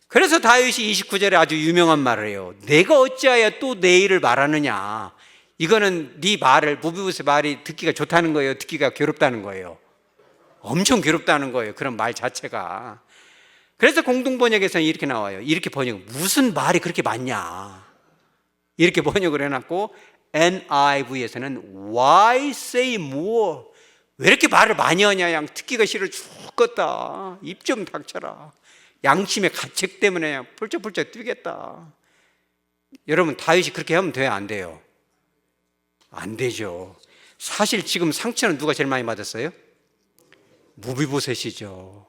S1: 그래서 다윗이 29절에 아주 유명한 말을 해요. 내가 어찌하여 또 내 일을 말하느냐. 이거는 네 말을, 무비보셋 말이 듣기가 좋다는 거예요, 듣기가 괴롭다는 거예요? 엄청 괴롭다는 거예요, 그런 말 자체가. 그래서 공동번역에서는 이렇게 나와요. 이렇게 번역, 무슨 말이 그렇게 많냐, 이렇게 번역을 해놨고 NIV에서는 Why say more? 왜 이렇게 말을 많이 하냐, 양 듣기가 싫어 죽겠다, 입 좀 닥쳐라, 양심의 가책 때문에 펄쩍펄쩍 뛰겠다. 여러분 다윗이 그렇게 하면 돼요, 안 돼요? 안 되죠. 사실 지금 상처는 누가 제일 많이 받았어요? 무비보셋이죠.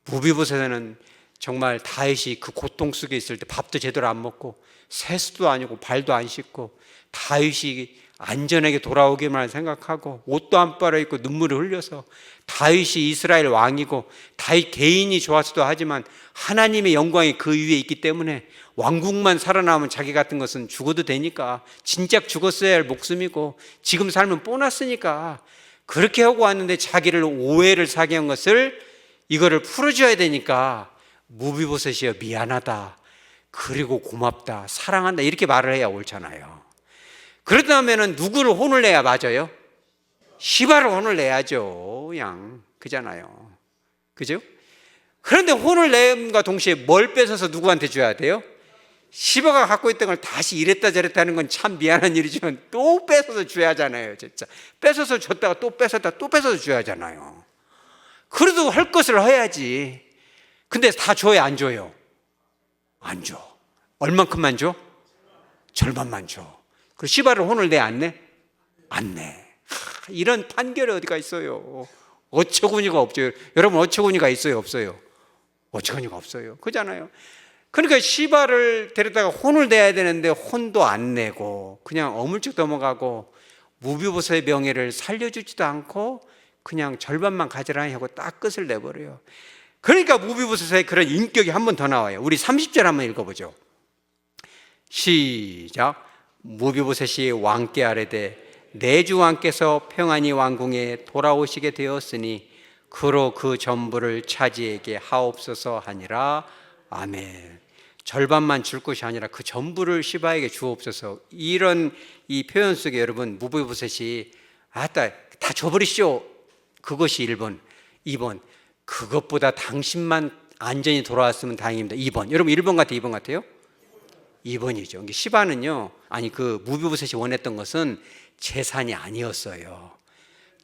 S1: 무비보셋은 정말 다윗이 그 고통 속에 있을 때 밥도 제대로 안 먹고 세수도 아니고 발도 안 씻고 다윗이 안전하게 돌아오기만 생각하고 옷도 안 빨아입고 눈물을 흘려서 다윗이 이스라엘 왕이고 다윗 개인이 좋았어도 하지만 하나님의 영광이 그 위에 있기 때문에 왕국만 살아남으면 자기 같은 것은 죽어도 되니까 진작 죽었어야 할 목숨이고 지금 삶은 보너스니까 그렇게 하고 왔는데 자기를 오해를 사게 한 것을 이거를 풀어줘야 되니까 무비보셋이여 미안하다, 그리고 고맙다, 사랑한다 이렇게 말을 해야 옳잖아요. 그렇다면 누구를 혼을 내야 맞아요? 시바를 혼을 내야죠. 양 그잖아요. 그죠? 그런데 혼을 내음과 동시에 뭘 뺏어서 누구한테 줘야 돼요? 시바가 갖고 있던 걸 다시 이랬다 저랬다 하는 건 참 미안한 일이지만 또 뺏어서 줘야 하잖아요. 진짜 뺏어서 줬다가 또 뺏었다 또 뺏어서 줘야 하잖아요. 그래도 할 것을 해야지. 근데 다 줘요, 안 줘요? 안 줘. 얼만큼만 줘? 절반만 줘. 그리고 시바를 혼을 내, 안 내? 안 내. 이런 판결이 어디가 있어요? 어처구니가 없죠. 여러분 어처구니가 있어요, 없어요? 어처구니가 없어요. 그잖아요. 그러니까 시바를 데려다가 혼을 내야 되는데 혼도 안 내고 그냥 어물쩍 넘어가고 무비보셋의 명예를 살려주지도 않고 그냥 절반만 가져라 하고 딱 끝을 내버려요. 그러니까 무비보셋의 그런 인격이 한 번 더 나와요. 우리 30절 한번 읽어보죠. 시작. 무비보셋이 왕께 아뢰되 내 주 왕께서 평안히 왕궁에 돌아오시게 되었으니 그로 그 전부를 차지에게 하옵소서 하니라. 아멘. 절반만 줄 것이 아니라 그 전부를 시바에게 주옵소서. 이런 이 표현 속에 여러분 무비보셋이 다 줘버리시오, 그것이 1번. 2번, 그것보다 당신만 안전히 돌아왔으면 다행입니다. 2번. 여러분 1번 같아요, 2번 같아요? 2번이죠. 시바는요, 아니 그 무비보셋이 원했던 것은 재산이 아니었어요.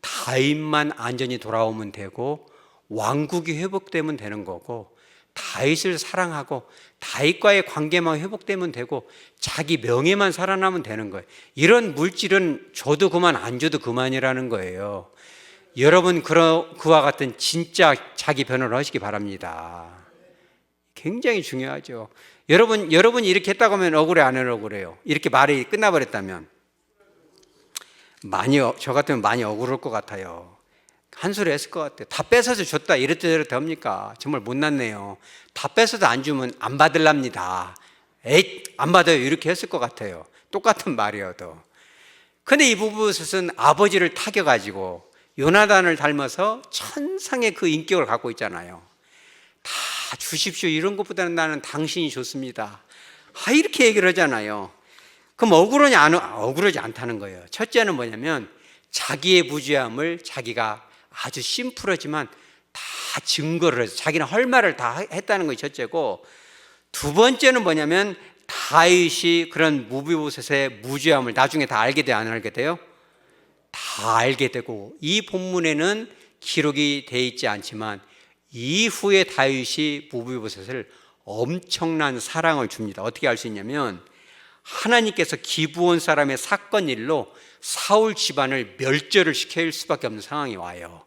S1: 다윗만 안전히 돌아오면 되고 왕국이 회복되면 되는 거고 다윗을 사랑하고 다윗과의 관계만 회복되면 되고 자기 명예만 살아나면 되는 거예요. 이런 물질은 줘도 그만 안 줘도 그만이라는 거예요. 여러분 그와 같은 진짜 자기 변호를 하시기 바랍니다. 굉장히 중요하죠. 여러분이 이렇게 했다고 하면 억울해, 안 억울해요? 이렇게 말이 끝나버렸다면 저 같으면 많이 억울할 것 같아요. 한 소리 했을 것 같아요. 다 뺏어서 줬다 이랬다 저랬다 합니까? 정말 못났네요. 다 뺏어도 안 주면 안 받을랍니다. 에이, 안 받아요 이렇게 했을 것 같아요. 똑같은 말이어도. 근데 이 무비보셋은 아버지를 타겨가지고 요나단을 닮아서 천상의 그 인격을 갖고 있잖아요. 다 주십시오 이런 것보다는 나는 당신이 좋습니다. 이렇게 얘기를 하잖아요. 그럼 억울하지 않다는 거예요. 첫째는 뭐냐면 자기의 무죄함을 자기가 아주 심플하지만 다 증거를 해서 자기는 할 말을 다 했다는 것이 첫째고, 두 번째는 뭐냐면 다윗이 그런 무비보셋의 무죄함을 나중에 다 알게 돼요, 안 알게 돼요? 다 알게 되고, 이 본문에는 기록이 돼 있지 않지만 이후에 다윗이 무비보셋을 엄청난 사랑을 줍니다. 어떻게 알 수 있냐면 하나님께서 기브온 사람의 사건 일로 사울 집안을 멸절을 시킬 수밖에 없는 상황이 와요.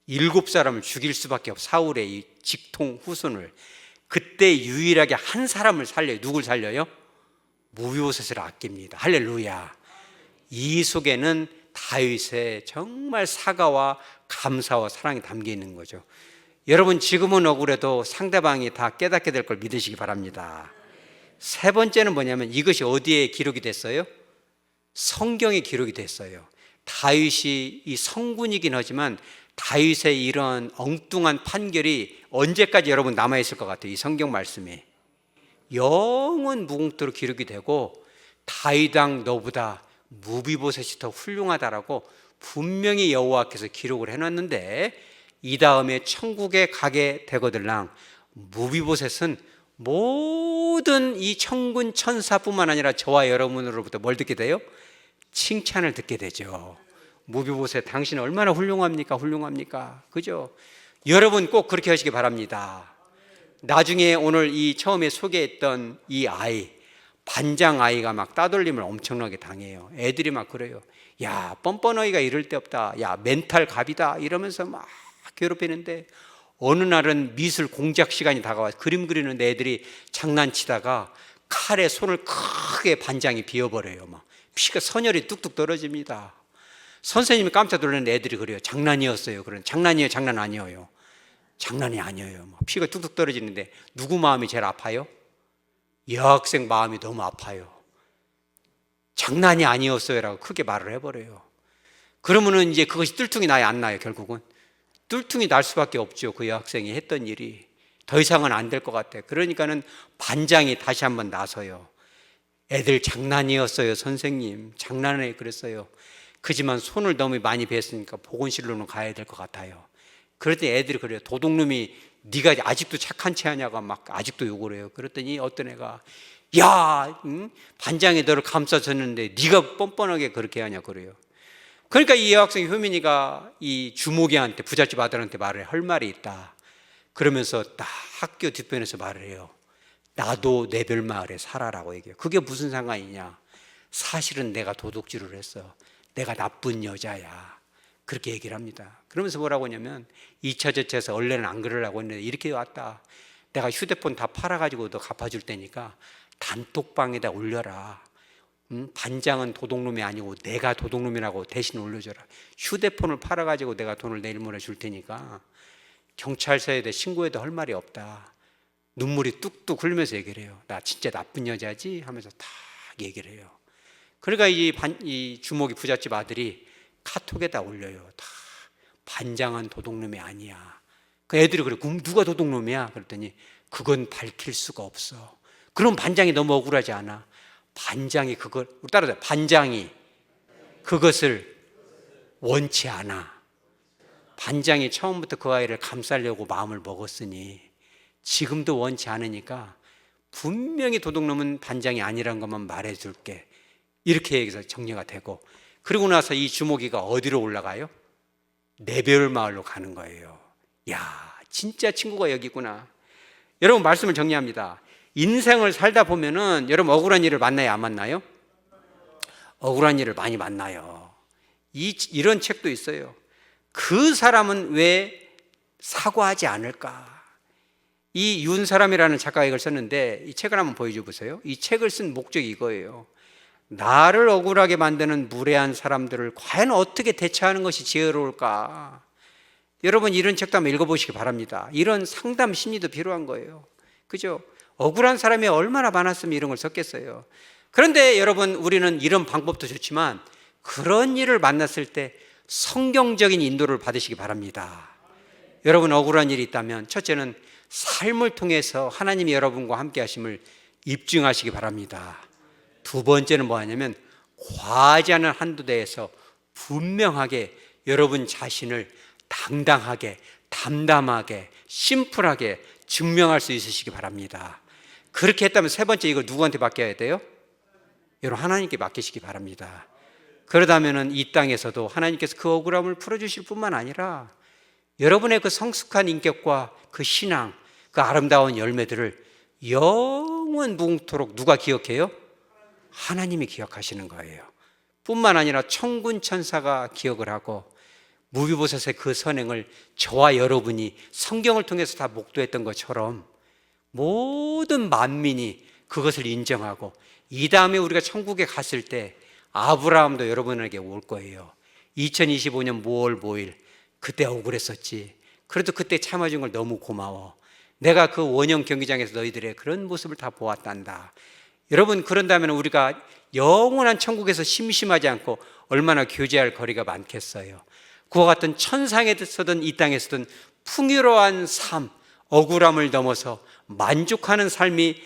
S1: 7사람을 죽일 수밖에 없어, 사울의 이 직통 후손을. 그때 유일하게 한 사람을 살려요. 누굴 살려요? 무비보셋을 아낍니다. 할렐루야. 이 속에는 다윗의 정말 사과와 감사와 사랑이 담겨 있는 거죠. 여러분, 지금은 억울해도 상대방이 다 깨닫게 될 걸 믿으시기 바랍니다. 세 번째는 뭐냐면 이것이 어디에 기록이 됐어요? 성경에 기록이 됐어요. 다윗이 이 성군이긴 하지만 다윗의 이런 엉뚱한 판결이 언제까지 여러분 남아있을 것 같아요? 이 성경 말씀이 영원 무궁토록 기록이 되고, 다윗왕 너보다 무비보셋이 더 훌륭하다라고 분명히 여호와께서 기록을 해놨는데, 이 다음에 천국에 가게 되거들랑 무비보셋은 모든 이 천군 천사뿐만 아니라 저와 여러분으로부터 뭘 듣게 돼요? 칭찬을 듣게 되죠. 무비보셋, 당신 얼마나 훌륭합니까? 훌륭합니까? 그죠? 여러분 꼭 그렇게 하시기 바랍니다. 나중에 오늘 이 처음에 소개했던 이 아이, 반장 아이가 막 따돌림을 엄청나게 당해요. 애들이 막 그래요. 야, 뻔뻔하기가 이럴 데 없다. 야, 멘탈 갑이다. 이러면서 막 괴롭히는데, 어느 날은 미술 공작 시간이 다가와 그림 그리는 애들이 장난치다가 칼에 손을 크게 반장이 비어버려요. 막 피가 선혈이 뚝뚝 떨어집니다. 선생님이 깜짝 놀랐는데 애들이 그래요. 장난이었어요. 그런 장난이에요, 장난 아니에요? 장난이 아니에요. 막 피가 뚝뚝 떨어지는데 누구 마음이 제일 아파요? 여학생 마음이 너무 아파요. 장난이 아니었어요라고 크게 말을 해버려요. 그러면은 이제 그것이 뜰퉁이 나요, 안 나요? 결국은 뜰퉁이 날 수밖에 없죠. 그 여학생이 했던 일이 더 이상은 안 될 것 같아요. 그러니까는 반장이 다시 한번 나서요. 애들 장난이었어요, 선생님. 장난에 그랬어요. 그지만 손을 너무 많이 뱄으니까 보건실로는 가야 될 것 같아요. 그랬더니 애들이 그래요. 도둑놈이 네가 아직도 착한 체 하냐고 막 아직도 욕을 해요. 그랬더니 어떤 애가 야, 반장이 너를 감싸줬는데 네가 뻔뻔하게 그렇게 하냐 그래요. 그러니까 이 여학생 효민이가 이 주모기한테, 부잣집 아들한테 말을 할 말이 있다. 그러면서 딱 학교 뒷편에서 말을 해요. 나도 내별마을에 살아라고 얘기해요. 그게 무슨 상관이냐? 사실은 내가 도둑질을 했어. 내가 나쁜 여자야. 그렇게 얘기를 합니다. 그러면서 뭐라고 하냐면 2차 저차에서 원래는 안 그러려고 했는데 이렇게 왔다. 내가 휴대폰 다 팔아가지고 너 갚아줄 테니까 단톡방에다 올려라. 반장은 도둑놈이 아니고 내가 도둑놈이라고 대신 올려줘라. 휴대폰을 팔아가지고 내가 돈을 내일 모레 줄 테니까 경찰서에 신고해도 할 말이 없다. 눈물이 뚝뚝 흘리면서 얘기를 해요. 나 진짜 나쁜 여자지? 하면서 다 얘기를 해요. 그러니까 이 주목이 부잣집 아들이 카톡에다 올려요. 다 반장은 도둑놈이 아니야. 그 애들이 그래. 그럼 누가 도둑놈이야? 그랬더니 그건 밝힐 수가 없어. 그럼 반장이 너무 억울하지 않아? 반장이 그걸 따라서 반장이 그것을 원치 않아. 반장이 처음부터 그 아이를 감싸려고 마음을 먹었으니 지금도 원치 않으니까 분명히 도둑놈은 반장이 아니란 것만 말해줄게. 이렇게 얘기해서 정리가 되고, 그리고 나서 이 주목이가 어디로 올라가요? 내별마을로 가는 거예요. 야, 진짜 친구가 여기 있구나. 여러분, 말씀을 정리합니다. 인생을 살다 보면은 여러분 억울한 일을 만나요, 안 만나요? 억울한 일을 많이 만나요. 이런 책도 있어요. 그 사람은 왜 사과하지 않을까? 이 윤사람이라는 작가가 이걸 썼는데 이 책을 한번 보여줘 보세요. 이 책을 쓴 목적이 이거예요. 나를 억울하게 만드는 무례한 사람들을 과연 어떻게 대처하는 것이 지혜로울까? 여러분 이런 책도 한번 읽어보시기 바랍니다. 이런 상담 심리도 필요한 거예요. 그죠? 억울한 사람이 얼마나 많았으면 이런 걸 썼겠어요. 그런데 여러분 우리는 이런 방법도 좋지만 그런 일을 만났을 때 성경적인 인도를 받으시기 바랍니다. 여러분 억울한 일이 있다면 첫째는 삶을 통해서 하나님이 여러분과 함께 하심을 입증하시기 바랍니다. 두 번째는 뭐 하냐면 과하지 않은 한두 대에서 분명하게 여러분 자신을 당당하게, 담담하게, 심플하게 증명할 수 있으시기 바랍니다. 그렇게 했다면 세 번째 이거 누구한테 맡겨야 돼요? 여러분 하나님께 맡기시기 바랍니다. 그러다면은 이 땅에서도 하나님께서 그 억울함을 풀어주실 뿐만 아니라 여러분의 그 성숙한 인격과 그 신앙, 그 아름다운 열매들을 영원 무궁토록 누가 기억해요? 하나님이 기억하시는 거예요. 뿐만 아니라 천군 천사가 기억을 하고 무비보셋의 그 선행을 저와 여러분이 성경을 통해서 다 목도했던 것처럼 모든 만민이 그것을 인정하고 이 다음에 우리가 천국에 갔을 때 아브라함도 여러분에게 올 거예요. 2025년 5월 5일 그때 억울했었지. 그래도 그때 참아준 걸 너무 고마워. 내가 그 원형 경기장에서 너희들의 그런 모습을 다 보았단다. 여러분 그런다면 우리가 영원한 천국에서 심심하지 않고 얼마나 교제할 거리가 많겠어요. 그와 같은 천상에서든 이 땅에서든 풍요로운 삶, 억울함을 넘어서 만족하는 삶이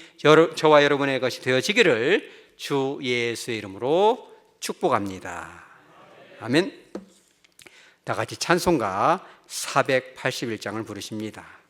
S1: 저와 여러분의 것이 되어지기를 주 예수의 이름으로 축복합니다. 아멘. 다 같이 찬송가 481장을 부르십니다.